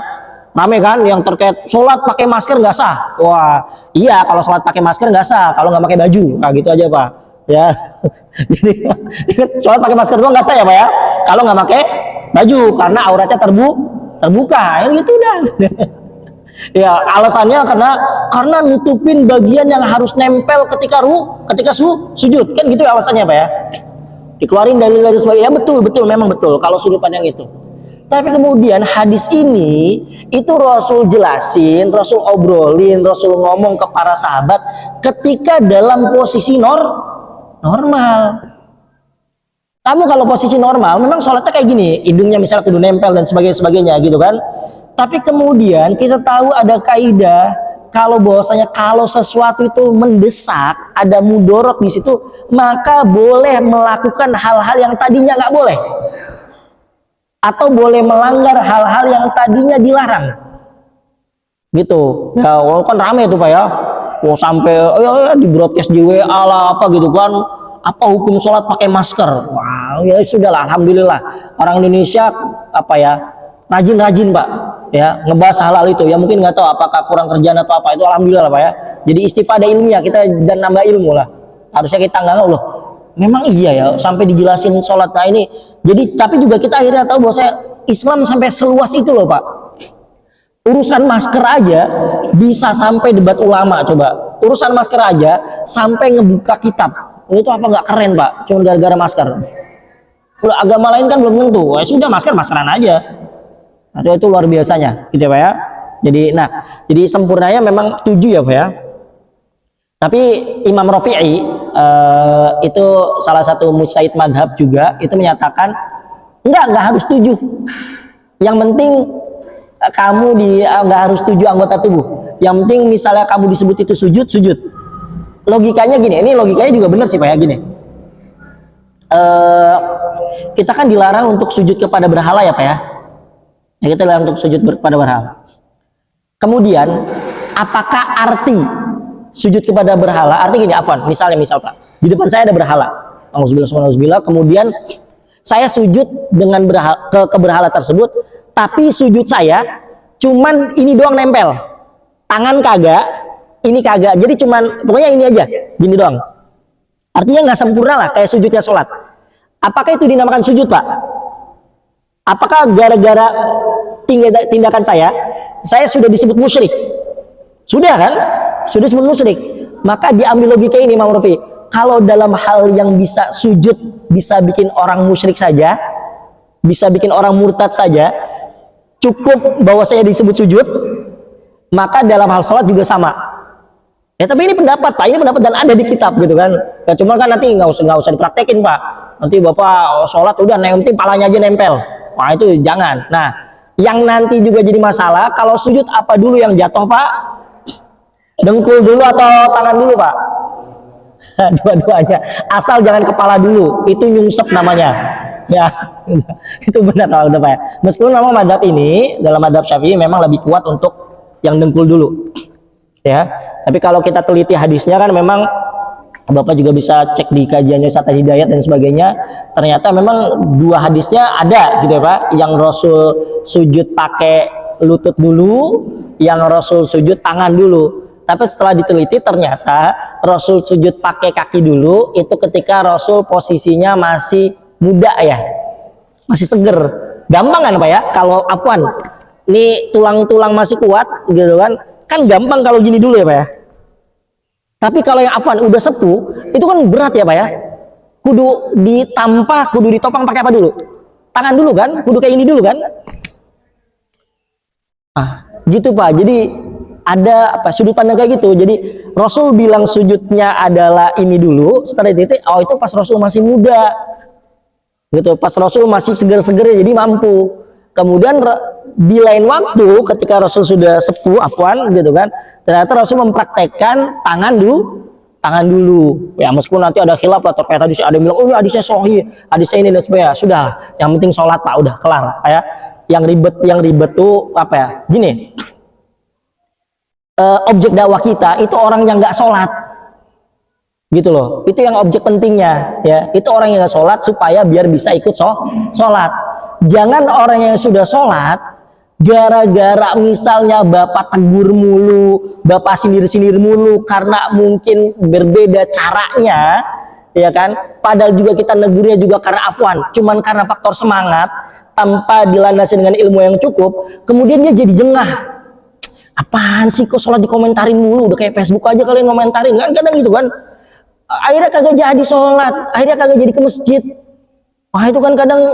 rame kan yang terkait sholat pakai masker nggak sah. Wah iya, kalau sholat pakai masker nggak sah kalau nggak pakai baju. Nah gitu aja Pak ya. Jadi sholat pakai masker doang nggak sah ya Pak ya, kalau nggak pakai baju karena auratnya terbuka ya gitu udah. Ya alasannya karena nutupin bagian yang harus nempel ketika sujud kan gitu ya alasannya Pak ya. Dikeluarin dalil dari sebagainya, betul memang betul kalau sudut pandang itu. Tapi kemudian hadis ini itu Rasul jelasin, Rasul obrolin, Rasul ngomong ke para sahabat ketika dalam posisi normal. Kamu kalau posisi normal memang sholatnya kayak gini, hidungnya misalnya kudu nempel dan sebagainya gitu kan. Tapi kemudian kita tahu ada kaidah kalau bahwasanya kalau sesuatu itu mendesak, ada mudorot di situ, maka boleh melakukan hal-hal yang tadinya nggak boleh, atau boleh melanggar hal-hal yang tadinya dilarang. Gitu. Ya, walaupun rame itu Pak ya. Oh, sampai di broadcast di WA lah apa gitu kan. Apa hukum sholat pakai masker? Wow, ya sudahlah, alhamdulillah orang Indonesia apa ya, rajin-rajin Pak ya ngebahas hal-hal itu. Ya mungkin nggak tahu apakah kurang kerjaan atau apa, itu alhamdulillah Pak ya. Jadi istifadah ilmiah kita dan nambah ilmu lah. Harusnya kita nggak loh. Memang iya ya sampai dijelasin sholat. Nah ini jadi, tapi juga kita akhirnya tahu bahwa Islam sampai seluas itu loh Pak. Urusan masker aja bisa sampai debat ulama coba. Urusan masker aja sampai ngebuka kitab. Itu apa nggak keren Pak? Cuma gara-gara masker. Kalau agama lain kan belum tentu. Ya sudah maskeran aja. Nah, itu luar biasanya, gitu ya Pak ya. Jadi sempurnanya memang 7 ya Pak ya. Tapi Imam Rafi'i itu salah satu mujtahid madhab juga, itu menyatakan enggak harus 7. Yang penting kamu nggak harus 7 anggota tubuh. Yang penting misalnya kamu disebut itu sujud. Logikanya gini, ini logikanya juga benar sih Pak ya, gini. Kita kan dilarang untuk sujud kepada berhala ya Pak ya. Ya kita dilarang untuk sujud kepada berhala. Kemudian, apakah arti sujud kepada berhala? Arti gini, misal Pak, di depan saya ada berhala. Alhamdulillah, kemudian saya sujud dengan ke berhala tersebut, tapi sujud saya cuman ini doang nempel. Tangan kagak, ini kagak, jadi cuman pokoknya ini aja, gini doang. Artinya nggak sempurna lah kayak sujudnya sholat. Apakah itu dinamakan sujud Pak? Apakah gara-gara tindakan saya sudah disebut musyrik? Sudah kan? Sudah disebut musyrik. Maka diambil logika ini Imam Rafi'i. Kalau dalam hal yang bisa sujud bisa bikin orang musyrik saja, bisa bikin orang murtad saja, cukup bahwa saya disebut sujud, maka dalam hal sholat juga sama. Ya tapi ini pendapat Pak, ini pendapat dan ada di kitab gitu kan. Ya cuma kan nanti nggak usah dipraktekin Pak. Nanti Bapak sholat udah yang penting palanya aja nempel. Wah itu jangan. Nah, yang nanti juga jadi masalah kalau sujud apa dulu yang jatuh Pak? Dengkul dulu atau tangan dulu Pak? Dua-duanya. Asal jangan kepala dulu. Itu nyungsep namanya. Ya, itu benar udah Pak ya. Meskipun memang madhab ini dalam madhab Syafi'i memang lebih kuat untuk yang dengkul dulu. Ya, tapi kalau kita teliti hadisnya kan memang Bapak juga bisa cek di kajiannya Ustaz Hidayat dan sebagainya, ternyata memang 2 hadisnya ada gitu ya Pak, yang Rasul sujud pakai lutut dulu, yang Rasul sujud tangan dulu. Tapi setelah diteliti ternyata Rasul sujud pakai kaki dulu itu ketika Rasul posisinya masih muda ya, masih seger. Gampang kan Pak ya? Kalau afwan, ini tulang-tulang masih kuat gitu kan gampang kalau gini dulu ya Pak ya. Tapi kalau yang afwan udah sepuh, itu kan berat ya Pak ya. Kudu ditampa, kudu ditopang pakai apa dulu? Tangan dulu kan? Kudu kayak ini dulu kan? Gitu Pak. Jadi ada apa sudut pandang kayak gitu. Jadi Rasul bilang sujudnya adalah ini dulu, setelah itu itu pas Rasul masih muda. Gitu, pas Rasul masih seger-seger jadi mampu. Kemudian di lain waktu ketika Rasul sudah sepuh afwan gitu kan, ternyata Rasul mempraktekkan tangan dulu. Ya meskipun nanti ada khilaf lah terkait hadis, ada yang bilang oh hadisnya sahih, hadisnya ini dan sebagainya. Sudah, yang penting sholat Pak, udah kelar ya. Yang ribet tuh apa ya? Gini. Objek dakwah kita itu orang yang nggak sholat. Gitu loh, itu yang objek pentingnya ya, itu orang yang nggak sholat supaya biar bisa ikut sholat. Jangan orang yang sudah sholat gara-gara misalnya bapak tegur mulu, bapak sindir-sindir mulu karena mungkin berbeda caranya ya kan, padahal juga kita negurnya juga karena afwan, cuman karena faktor semangat tanpa dilandasi dengan ilmu yang cukup, kemudian dia jadi jengah. Apaan sih kok sholat dikomentarin mulu, udah kayak Facebook aja kalian komentarin kan, kadang gitu kan. Akhirnya kagak jadi sholat, akhirnya kagak jadi ke masjid. Wah itu kan kadang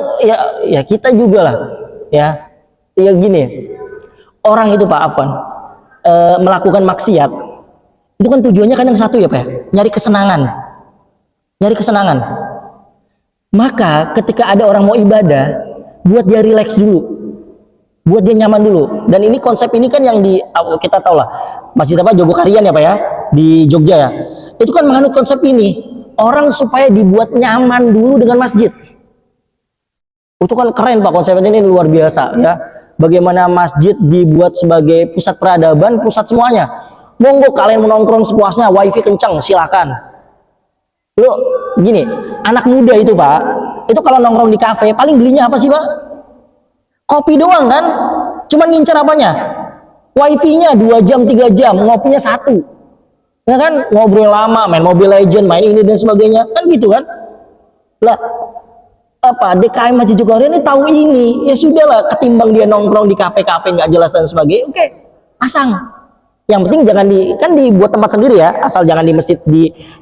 ya kita juga lah ya gini, orang itu Pak afwan melakukan maksiat itu kan tujuannya kadang satu ya Pak ya, nyari kesenangan. Maka ketika ada orang mau ibadah, buat dia rileks dulu, buat dia nyaman dulu. Dan ini konsep ini kan yang kita tahu lah, Masjid apa Jogokarian ya Pak ya, di Jogja ya, itu kan menganut konsep ini, orang supaya dibuat nyaman dulu dengan masjid. Itu kan keren Pak, konsepnya ini luar biasa ya. Bagaimana masjid dibuat sebagai pusat peradaban, pusat semuanya. Monggo kalian menongkrong sepuasnya, wifi kencang silakan. Lo gini, anak muda itu Pak, itu kalau nongkrong di kafe paling belinya apa sih Pak? Kopi doang kan, cuman ngincer apanya? Wifi-nya 2 jam 3 jam, ngopinya 1. Ya kan, ngobrol lama, main Mobile Legend, main ini dan sebagainya, kan gitu kan? Lah, apa DKM Masjid Jogokarian ini tahu ini, ya sudahlah, ketimbang dia nongkrong di kafe-kafe nggak jelas dan sebagainya, oke, pasang. Yang penting jangan kan dibuat tempat sendiri ya, asal jangan di masjid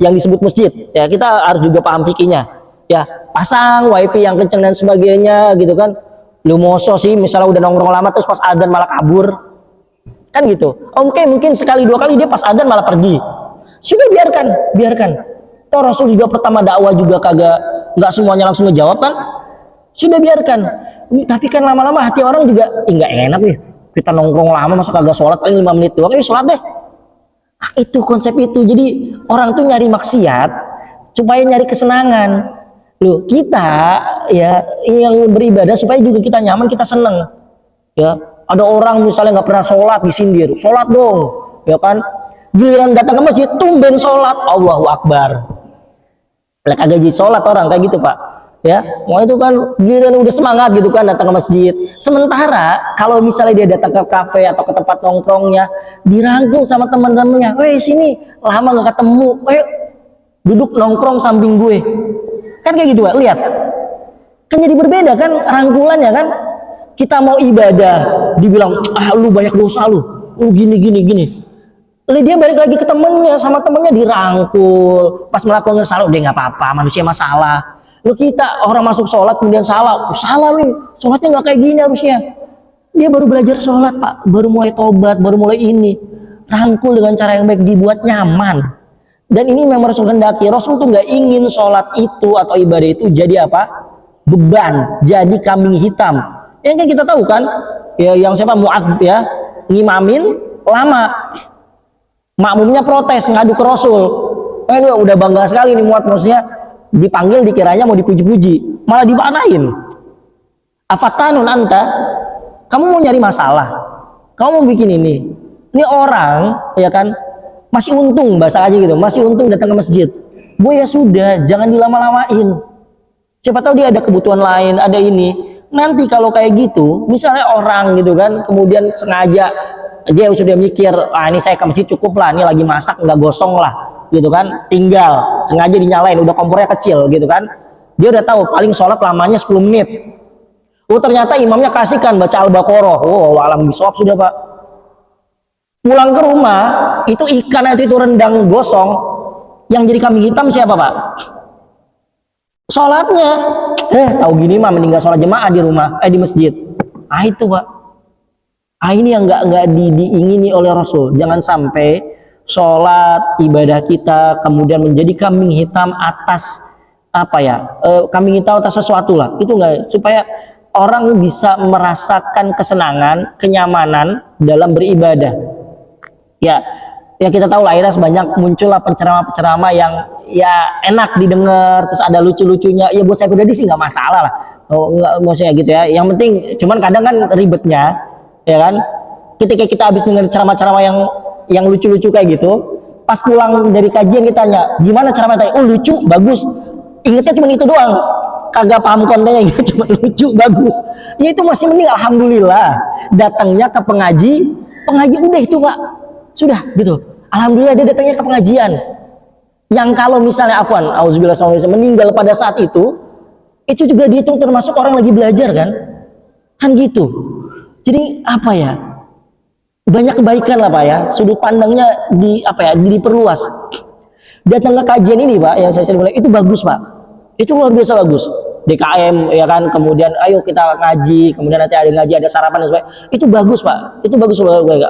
yang disebut masjid. Ya kita harus juga paham fikihnya. Ya pasang wifi yang kenceng dan sebagainya, gitu kan? Lu moso sih, misalnya udah nongkrong lama terus pas adzan malah kabur. Kan gitu. Oke, mungkin sekali 2 kali dia pas adzan malah pergi. Sudah biarkan. Toh Rasul juga pertama dakwah juga nggak semuanya langsung ngejawab kan? Sudah biarkan. Tapi kan lama-lama hati orang juga nggak enak nih. Kita nongkrong lama masa kagak sholat paling 5 menit doang, sholat deh. Itu konsep itu. Jadi orang tuh nyari maksiat supaya nyari kesenangan. Loh, kita ya yang beribadah supaya juga kita nyaman, kita seneng. Ya, ada orang misalnya nggak pernah sholat disindir, sholat dong, ya kan? Giliran datang ke masjid, tumben sholat, Allahu Akbar. Kagak jadi sholat orang kayak gitu Pak. Ya, mau itu kan giliran udah semangat gitu kan datang ke masjid. Sementara kalau misalnya dia datang ke kafe atau ke tempat nongkrongnya, dirangkul sama teman-temannya, "Weh sini, lama nggak ketemu, weh duduk nongkrong samping gue." Kan kayak gitu Pak, lihat. Kan jadi berbeda kan rangkulannya kan. Kita mau ibadah, dibilang, lu banyak dosa lu gini. Lalu dia balik lagi ke temennya, sama temennya dirangkul. Pas melakukan salah, dia nggak apa-apa, manusia masalah. Lu kita orang masuk sholat kemudian salah nih, sholatnya nggak kayak gini harusnya. Dia baru belajar sholat Pak, baru mulai tobat, baru mulai ini. Rangkul dengan cara yang baik, dibuat nyaman. Dan ini memang Rasul hendaki. Rasul tuh nggak ingin sholat itu atau ibadah itu jadi apa? Beban, jadi kambing hitam. Yang kan kita tahu kan, ya yang siapa Mu'adz ya, ngimamin lama. Makmumnya protes, ngadu ke Rasul. Udah bangga sekali nih Mu'adz, maksudnya dipanggil dikiranya mau dipuji-puji, malah dipanain. Afatanun anta, kamu mau nyari masalah, kamu mau bikin ini. Ini orang ya kan masih untung, bahasa aja gitu, masih untung datang ke masjid. Ya sudah, jangan dilama-lamain. Siapa tahu dia ada kebutuhan lain, ada ini. Nanti kalau kayak gitu, misalnya orang gitu kan, kemudian sengaja dia sudah mikir, ini saya ke masjid cukup lah, ini lagi masak nggak gosong lah, gitu kan, tinggal sengaja dinyalain, udah kompornya kecil gitu kan, dia udah tahu paling sholat lamanya 10 menit, Oh ternyata imamnya kasihkan baca Al-Baqarah. Oh alam bisawab sudah Pak. Pulang ke rumah itu ikan itu rendang gosong, yang jadi kambing hitam siapa Pak? Sholatnya. Tahu gini mah mending gak sholat jemaah di rumah, di masjid. Ah itu Pak. Ah ini yang nggak diingini oleh Rasul. Jangan sampai sholat ibadah kita kemudian menjadi kambing hitam atas kambing hitam atas sesuatu lah. Itu enggak, supaya orang bisa merasakan kesenangan, kenyamanan dalam beribadah. Ya kita tahu lah akhirnya sebanyak muncullah penceramah-penceramah yang ya enak didengar, terus ada lucu-lucunya. Ya buat saya pribadi sih nggak masalah lah. Maksudnya gitu ya. Yang penting cuman kadang kan ribetnya ya kan, ketika kita habis dengar ceramah-ceramah yang lucu-lucu kayak gitu, pas pulang dari kajian kita tanya gimana ceramah tadi, oh lucu bagus, ingetnya cuma itu doang, kagak paham kontennya gitu, cuma lucu bagus, ya itu masih mending. Alhamdulillah datangnya ke pengaji udah itu Pak, sudah gitu, alhamdulillah dia datangnya ke pengajian. Yang kalau misalnya afwan auzubillah meninggal pada saat itu juga dihitung termasuk orang lagi belajar kan gitu. Jadi apa ya, banyak kebaikan lah Pak ya, sudut pandangnya diperluas. Datang ke kajian ini Pak yang saya bilang itu bagus Pak, itu luar biasa bagus. DKM ya kan, kemudian ayo kita ngaji, kemudian nanti ada ngaji, ada sarapan dan sebagainya, itu bagus Pak, itu bagus.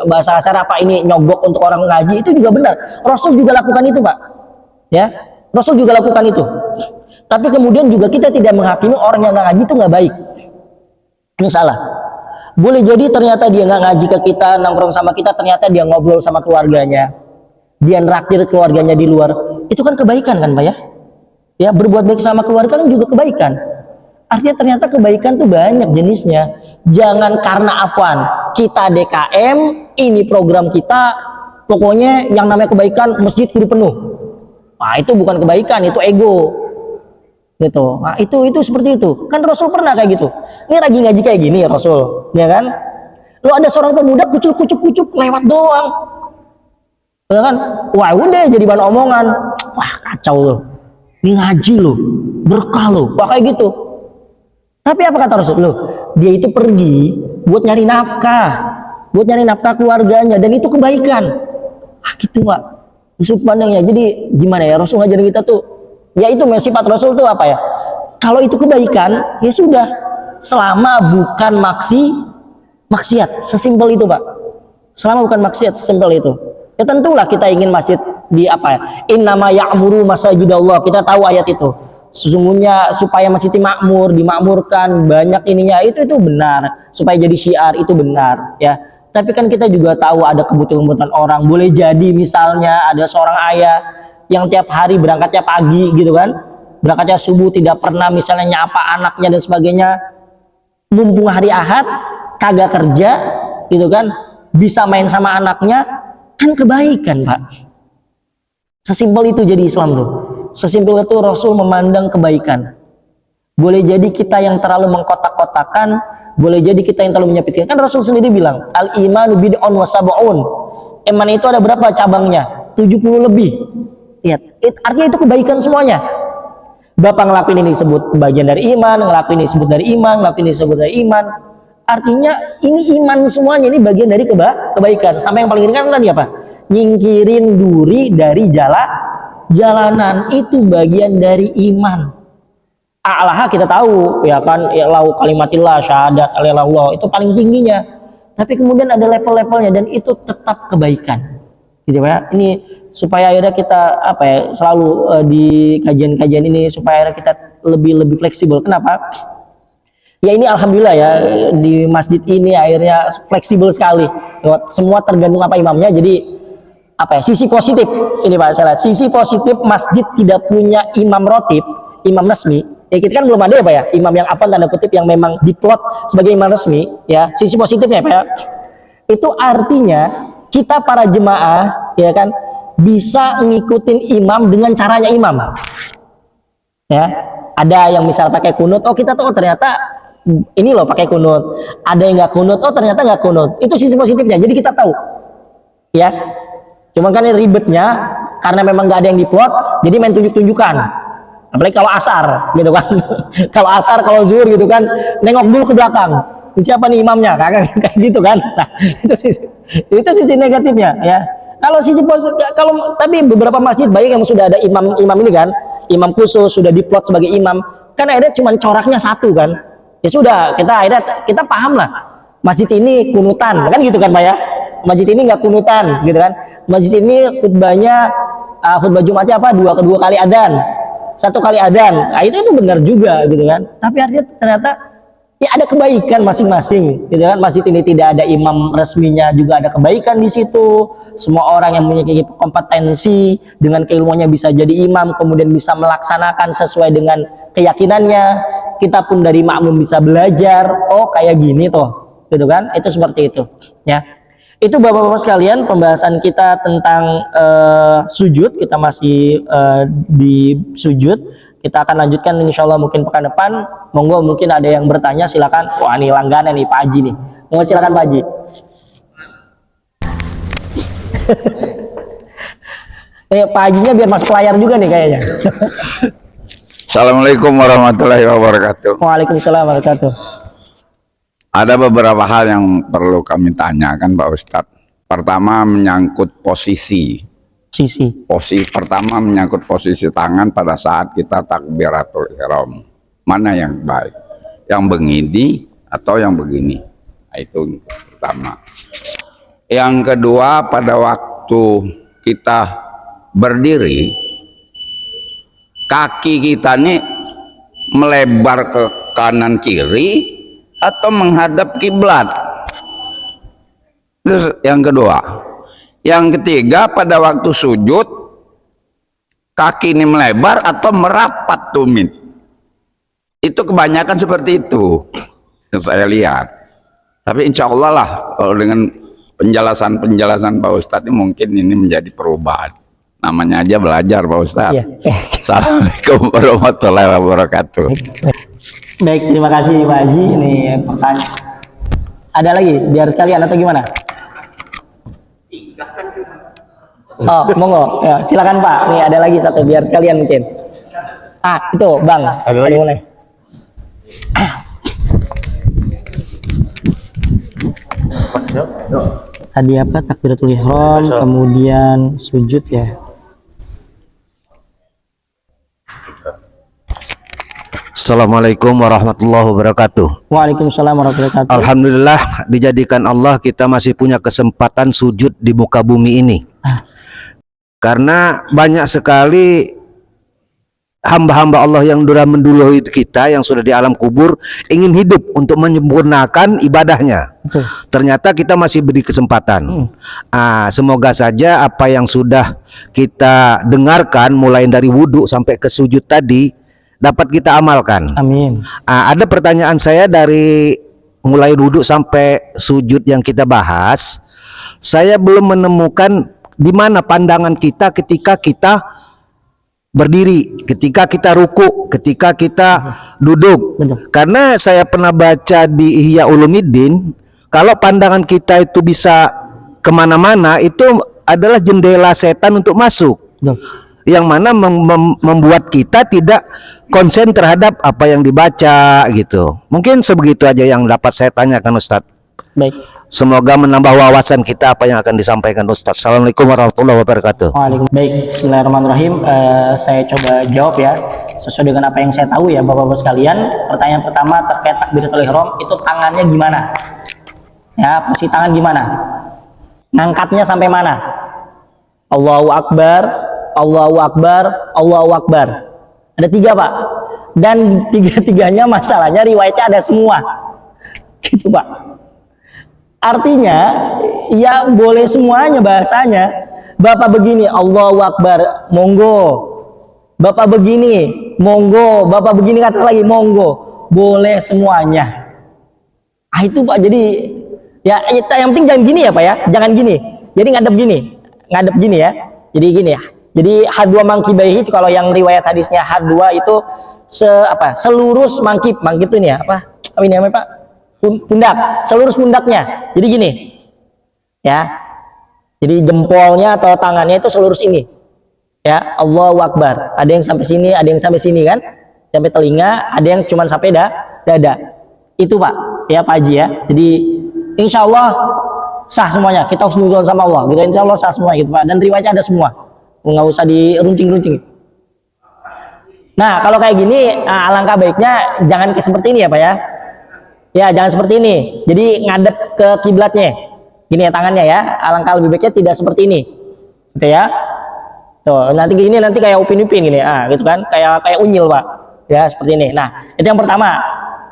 Bahasa kasar apa ini nyogok untuk orang ngaji, itu juga benar. Rasul juga lakukan itu Pak ya, Rasul juga lakukan itu. Tapi kemudian juga kita tidak menghakimi orang yang nggak ngaji itu nggak baik, ini salah. Boleh jadi ternyata dia nggak ngaji ke kita, nongkrong sama kita, ternyata dia ngobrol sama keluarganya, dia nraktir keluarganya di luar, itu kan kebaikan kan Pak ya? Ya berbuat baik sama keluarga kan juga kebaikan. Artinya ternyata kebaikan tuh banyak jenisnya. Jangan karena afwan kita DKM, ini program kita, pokoknya yang namanya kebaikan masjid kudu penuh. Nah itu bukan kebaikan, itu ego. Gitu. Nah itu seperti itu kan. Rasul pernah kayak gitu, ini lagi ngaji kayak gini ya Rasul ya kan, lo ada seorang pemuda kucuk lewat doang ya kan, wah udah jadi bahan omongan, wah kacau lo, ini ngaji lo berkah lo, wah kayak gitu. Tapi apa kata Rasul, lo dia itu pergi buat nyari nafkah keluarganya, dan itu kebaikan. Gitu Pak sudut pandangnya. Jadi gimana ya Rasul ngajarin kita tuh, ya itu sifat Rasul tuh apa ya, kalau itu kebaikan ya sudah, selama bukan maksiat, sesimpel itu Pak. Selama bukan maksiat, sesimpel itu. Ya tentulah kita ingin masjid di innama ya'muru masajidallah, kita tahu ayat itu. Sesungguhnya supaya masjid makmur, dimakmurkan, banyak ininya, itu benar, supaya jadi syiar, itu benar ya. Tapi kan kita juga tahu ada kebutuhan orang. Boleh jadi misalnya ada seorang ayah yang tiap hari berangkatnya pagi gitu kan, berangkatnya subuh, tidak pernah misalnya nyapa anaknya dan sebagainya, mumpung hari Ahad kagak kerja gitu kan, bisa main sama anaknya, kan kebaikan Pak. Sesimpel itu jadi Islam tuh, sesimpel itu Rasul memandang kebaikan. Boleh jadi kita yang terlalu mengkotak-kotakan, boleh jadi kita yang terlalu menyempitkan. Kan Rasul sendiri bilang al-imanu bid'un wa sab'un, iman itu ada berapa cabangnya? 70 lebih. Ya, artinya itu kebaikan semuanya. Bapak ngelakuin ini disebut bagian dari iman, ngelakuin ini disebut dari iman, ngelakuin ini disebut dari iman. Artinya ini iman semuanya, ini bagian dari kebaikan. Sampai yang paling ringan kan apa? Nyingkirin duri dari jalanan, itu bagian dari iman. A'laha kita tahu ya kan, ya lau kalimatillah syahadat Allah, itu paling tingginya. Tapi kemudian ada level-levelnya, dan itu tetap kebaikan. Gitu ya. Ini supaya akhirnya kita selalu di kajian-kajian ini supaya akhirnya kita lebih fleksibel. Kenapa? Ya ini alhamdulillah ya, di masjid ini akhirnya fleksibel sekali. Semua tergantung apa imamnya. Jadi sisi positif ini Pak, saya lihat sisi positif masjid tidak punya imam rotib, imam resmi. Ya kita kan belum ada ya Pak ya, imam yang afan tanda kutip yang memang diplot sebagai imam resmi ya. Sisi positifnya Pak ya, itu artinya kita para jemaah ya kan bisa ngikutin imam dengan caranya imam ya. Ada yang misal pakai kunut, oh kita tahu ternyata ini loh pakai kunut. Ada yang nggak kunut, oh ternyata nggak kunut. Itu sisi positifnya, jadi kita tahu ya. Cuman kan ini ribetnya karena memang nggak ada yang diplot, jadi main tunjuk-tunjukkan Apalagi kalau asar gitu kan. Kalau asar, kalau zuhur gitu kan, nengok dulu ke belakang. Siapa nih imamnya? Kayak gitu kan. Nah, itu sisi negatifnya ya. Kalau kalau tapi beberapa masjid banyak yang sudah ada imam ini kan, imam khusus sudah diplot sebagai imam. Kan akhirnya cuma coraknya satu kan. Ya sudah, kita paham lah. Masjid ini kunutan, kan gitu kan Pak ya. Masjid ini nggak kunutan gitu kan. Masjid ini khutbahnya khutbah Jumatnya apa? Dua kali adzan. Satu kali adzan. Nah, itu benar juga gitu kan. Tapi artinya ternyata ya ada kebaikan masing-masing gitu kan. Masjid ini tidak ada imam resminya, juga ada kebaikan di situ. Semua orang yang memiliki kompetensi dengan keilmuannya bisa jadi imam, kemudian bisa melaksanakan sesuai dengan keyakinannya. Kita pun dari makmum bisa belajar, oh kayak gini toh gitu kan. Itu seperti itu ya. Itu Bapak-bapak sekalian pembahasan kita tentang sujud. Kita masih di sujud. Kita akan lanjutkan insya Allah mungkin pekan depan. Monggo mungkin ada yang bertanya, silakan. Wah ini langganan nih Pak Haji nih. Monggo silakan Pak Haji. Pak Hajinya biar masuk layar juga nih kayaknya. Assalamualaikum warahmatullahi wabarakatuh. Waalaikumsalam warahmatullahi wabarakatuh. Ada beberapa hal yang perlu kami tanyakan Pak Ustadz. Pertama menyangkut posisi. Pertama menyangkut posisi tangan pada saat kita takbiratul ihram. Mana yang baik? Yang begini atau yang begini? Nah, itu pertama. Yang kedua, pada waktu kita berdiri, kaki kita ini melebar ke kanan kiri atau menghadap kiblat. Terus yang kedua. Yang ketiga, pada waktu sujud kaki ini melebar atau merapat tumit. Itu kebanyakan seperti itu yang saya lihat. Tapi insya Allah lah kalau dengan penjelasan Pak Ustadz ini mungkin ini menjadi perubahan. Namanya aja belajar Pak Ustadz. Iya. Assalamualaikum warahmatullahi wabarakatuh. Baik, terima kasih Pak Haji. Ini pertanyaan. Ada lagi biar sekalian atau gimana? Oh, monggo. Ya, silakan Pak. Nih ada lagi satu biar sekalian mungkin. Itu Bang. Ada lagi. Mulai. Tadi apa? Takbiratul ihram, kemudian sujud ya. Assalamualaikum warahmatullahi wabarakatuh. Waalaikumsalam warahmatullahi wabarakatuh. Alhamdulillah dijadikan Allah kita masih punya kesempatan sujud di muka bumi ini. Karena banyak sekali hamba-hamba Allah yang sudah menduluhi kita, yang sudah di alam kubur, ingin hidup untuk menyempurnakan ibadahnya. Ternyata kita masih beri kesempatan. Semoga saja apa yang sudah kita dengarkan mulai dari wudhu sampai ke sujud tadi dapat kita amalkan. Amin. Ada pertanyaan saya dari mulai wudhu sampai sujud yang kita bahas. Saya belum menemukan di mana pandangan kita ketika kita berdiri, ketika kita ruku, ketika kita duduk. Karena saya pernah baca di Ihya Ulumuddin, kalau pandangan kita itu bisa kemana-mana, itu adalah jendela setan untuk masuk. Yang mana membuat kita tidak konsen terhadap apa yang dibaca gitu. Mungkin sebegitu aja yang dapat saya tanyakan Ustadz. Baik. Semoga menambah wawasan kita apa yang akan disampaikan Ustadz. Assalamualaikum warahmatullahi wabarakatuh. Baik, bismillahirrahmanirrahim. Saya coba jawab ya sesuai dengan apa yang saya tahu ya Bapak-bapak sekalian. Pertanyaan pertama terkait takbiratul ihram, itu tangannya gimana? Ya, posisi tangan gimana? Ngangkatnya sampai mana? Allahu Akbar, Allahu Akbar, Allahu Akbar. Ada 3 Pak. Dan 3-tiganya masalahnya riwayatnya ada semua. Gitu Pak. Artinya ya boleh semuanya bahasanya. Bapak begini, Allahu Akbar, monggo. Bapak begini, monggo. Bapak begini kata lagi, monggo. Boleh semuanya. Itu Pak. Jadi ya yang penting jangan gini ya Pak ya. Jangan gini. Jadi ngadep gini ya. Jadi gini ya. Jadi hadwa mangkibaihi itu kalau yang riwayat hadisnya hadwa itu selurus mangkib itu ini ya apa ini namanya Pak? Pundak, selurus pundaknya. Jadi gini. Ya. Jadi jempolnya atau tangannya itu selurus ini. Ya, Allahu Akbar. Ada yang sampai sini, ada yang sampai sini kan? Sampai telinga, ada yang cuma sampai dada. Itu Pak, ya Pak Haji ya. Jadi insya Allah sah semuanya. Kita husnuzon sama Allah. Gitu, insya Allah sah semua gitu Pak. Dan riwayatnya ada semua. Nggak usah diruncing-runcing. Nah, kalau kayak gini, alangkah baiknya jangan seperti ini ya Pak ya. Ya, jangan seperti ini. Jadi ngadep ke kiblatnya. Gini ya tangannya ya. Alangkah lebih baiknya tidak seperti ini. Gitu ya. Tuh, nanti gini nanti kayak upin-upin gini. Gitu kan. Kayak unyil Pak. Ya, seperti ini. Nah, itu yang pertama.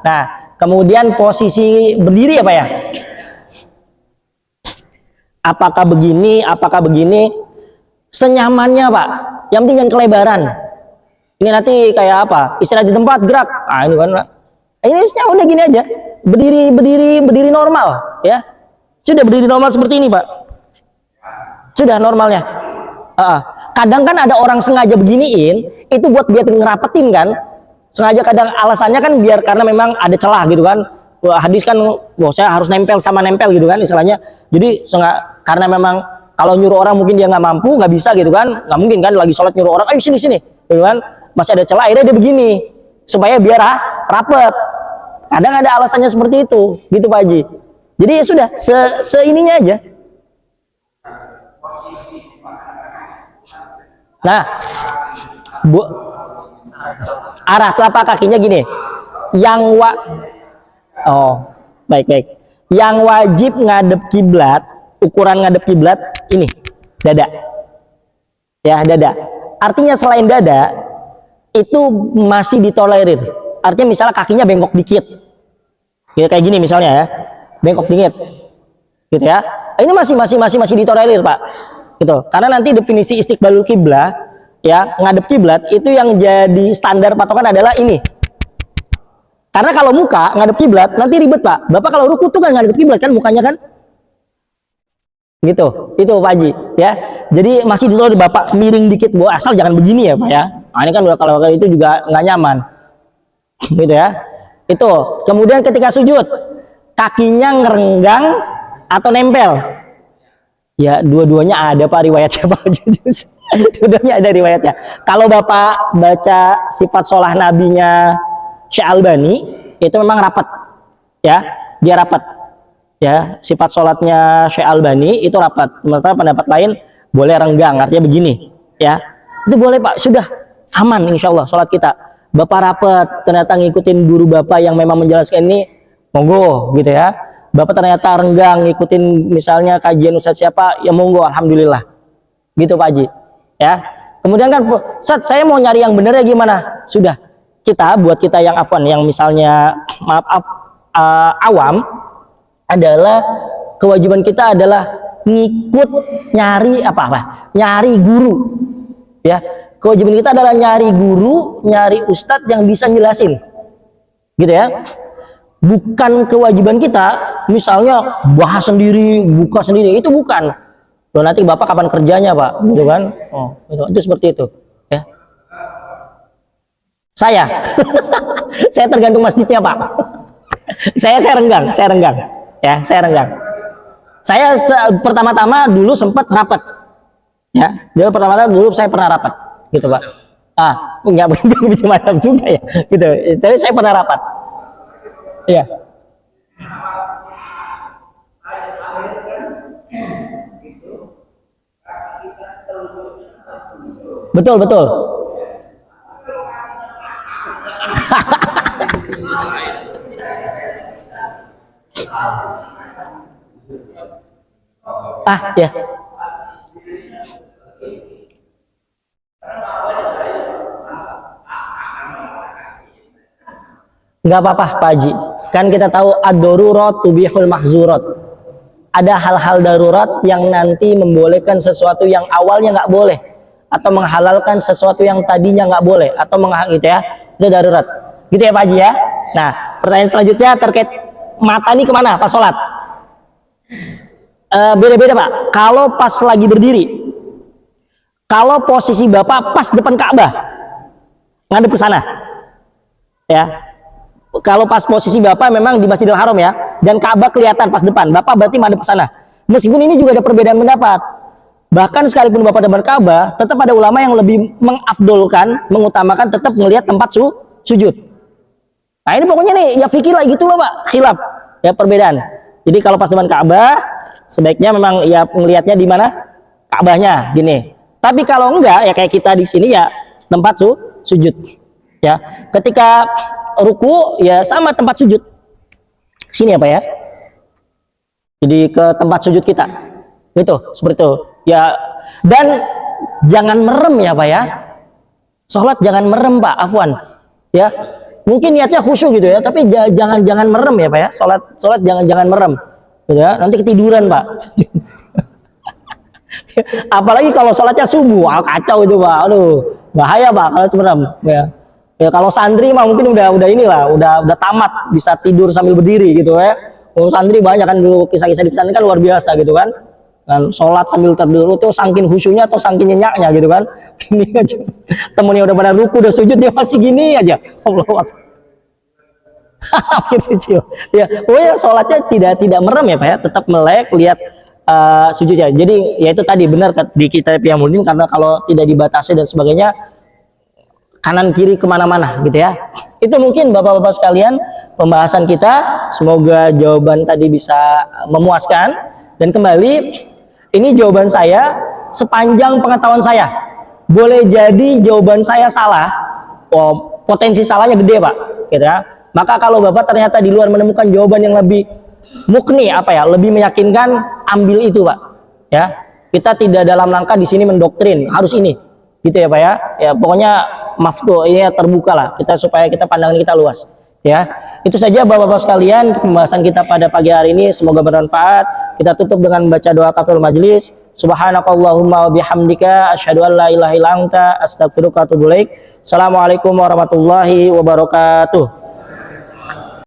Nah, kemudian posisi berdiri ya Pak ya. Apakah begini, apakah begini? Senyamannya Pak. Yang penting jangan kelebaran. Ini nanti kayak apa? Istirahat di tempat, gerak. Ini kan. Ini udah gini aja. Berdiri normal, ya. Sudah berdiri normal seperti ini, Pak. Sudah normalnya. Kadang kan ada orang sengaja beginiin, itu buat biar ngerapetin kan. Sengaja kadang alasannya kan biar karena memang ada celah gitu kan. Hadis kan, saya harus nempel sama nempel gitu kan istilahnya. Jadi karena memang kalau nyuruh orang mungkin dia nggak mampu, nggak bisa gitu kan. Nggak mungkin kan lagi sholat nyuruh orang, ayo sini, gitu kan. Masih ada celah, akhirnya dia begini supaya biar rapet. Kadang ada alasannya seperti itu, gitu Pak Haji. Jadi ya sudah, seininya aja. Nah, arah telapak kakinya gini. Baik. Yang wajib ngadep kiblat, ukuran ngadep kiblat ini, dada. Ya, dada. Artinya selain dada itu masih ditolerir. Artinya misalnya kakinya bengkok dikit. Ya, kayak gini misalnya ya. Bengkok dikit. Gitu ya. Ini masih ditolerir, Pak. Gitu. Karena nanti definisi istiqbalul kiblah ya, ngadep kiblat itu yang jadi standar patokan adalah ini. Karena kalau muka ngadep kiblat nanti ribet, Pak. Bapak kalau ruku tuh kan ngadep kiblat kan mukanya kan. Gitu. Itu Pak Haji, ya. Jadi masih ditolerir Bapak miring dikit, asal jangan begini ya, Pak ya. Ini kan kalau itu juga nggak nyaman. Gitu ya. Itu. Kemudian ketika sujud, kakinya ngerenggang atau nempel. Ya, dua-duanya ada Pak riwayatnya Pak. Dua-duanya ada riwayatnya. Kalau Bapak baca sifat sholah nabinya Syekh Albani, itu memang rapat. Ya, dia rapat. Ya, sifat sholatnya Syekh Albani itu rapat. Sementara pendapat lain boleh renggang, artinya begini. Ya, itu boleh Pak. Sudah aman insya Allah sholat kita. Bapak rapat, ternyata ngikutin guru Bapak yang memang menjelaskan ini, monggo gitu ya. Bapak ternyata renggang ngikutin misalnya kajian Ustadz siapa, ya monggo, alhamdulillah. Gitu Pak Haji. Ya. Kemudian kan, Ustadz saya mau nyari yang bener ya gimana? Sudah, buat kita yang afwan, yang misalnya awam, adalah kewajiban kita adalah ngikut nyari nyari guru. Ya. Kewajiban kita adalah nyari guru, nyari ustadz yang bisa jelasin, gitu ya. Bukan kewajiban kita, misalnya bahas sendiri, buka sendiri, itu bukan. Loh, nanti Bapak kapan kerjanya Pak, gitu kan? Itu seperti itu, ya. Saya tergantung masjidnya Pak. saya renggang, ya, saya renggang. Saya pertama-tama dulu sempat rapat, ya. Dulu saya pernah rapat. Gitu Pak. Enggak begitu macam juga ya. Gitu. Jadi saya pernah rapat. Iya. Betul. Ya. Nggak apa-apa Pak Haji, kan kita tahu ad-darurat tubihul mahzurat. Ada hal-hal darurat yang nanti membolehkan sesuatu yang awalnya nggak boleh, atau menghalalkan sesuatu yang tadinya nggak boleh, atau gitu ya, itu darurat. Gitu ya Pak Haji ya. Nah, pertanyaan selanjutnya terkait mata ini kemana pas sholat? Beda-beda Pak. Kalau pas lagi berdiri, kalau posisi Bapak pas depan Ka'bah, ngadep ke sana, ya. Kalau pas posisi Bapak memang di Masjidil Haram ya, dan Ka'bah kelihatan pas depan, Bapak berarti madep ke sana. Meskipun ini juga ada perbedaan pendapat. Bahkan sekalipun Bapak depan Ka'bah, tetap ada ulama yang lebih mengafdolkan, mengutamakan tetap melihat tempat sujud. Nah ini pokoknya nih, ya fikih lah gitu loh Pak, khilaf, ya perbedaan. Jadi kalau pas depan Ka'bah, sebaiknya memang ya melihatnya di mana? Ka'bahnya, gini. Tapi kalau enggak, ya kayak kita di sini ya tempat sujud. Ya, ketika ruku ya sama tempat sujud. Sini ya Pak ya. Jadi ke tempat sujud kita. Gitu, seperti itu. Ya, dan jangan merem ya Pak ya. Sholat jangan merem Pak, afwan. Ya, mungkin niatnya khusyuk gitu ya, tapi jangan merem ya Pak ya. Sholat jangan merem. Gitu ya, nanti ketiduran Pak. Apalagi kalau sholatnya subuh, kacau itu Pak. Aduh, bahaya Pak kalau merem. Ya. Ya kalau santri mah mungkin udah inilah, udah tamat bisa tidur sambil berdiri gitu ya. Kalau santri banyak kan dulu kisah-kisah di pesantren kan luar biasa gitu kan. Dan sholat sambil tidur itu saking khusyuknya atau saking nyenyaknya gitu kan. Gini aja. Temennya udah pada ruku udah sujud dia masih gini aja. Allah. Ya, pokoknya sholatnya tidak merem ya Pak ya, tetap melek lihat sujudnya. Jadi ya itu tadi benar di kitab Qiyamul karena kalau tidak dibatasi dan sebagainya kanan kiri kemana-mana gitu ya. Itu mungkin bapak-bapak sekalian pembahasan kita, semoga jawaban tadi bisa memuaskan. Dan kembali ini jawaban saya sepanjang pengetahuan saya, boleh jadi jawaban saya salah, potensi salahnya gede Pak gitu ya. Maka kalau bapak ternyata di luar menemukan jawaban yang lebih mukni lebih meyakinkan, ambil itu Pak ya. Kita tidak dalam langkah di sini mendoktrin harus ini gitu ya Pak ya. Ya pokoknya maftuh ya, terbuka lah kita supaya kita pandangan kita luas ya. Itu saja bapak-bapak sekalian pembahasan kita pada pagi hari ini, semoga bermanfaat. Kita tutup dengan membaca doa kafaratul majelis. Subhanakallahumma wa bihamdika asyhadu an la ilaha illa anta astaghfiruka wa atubu ilaik. Assalamualaikum warahmatullahi wabarakatuh.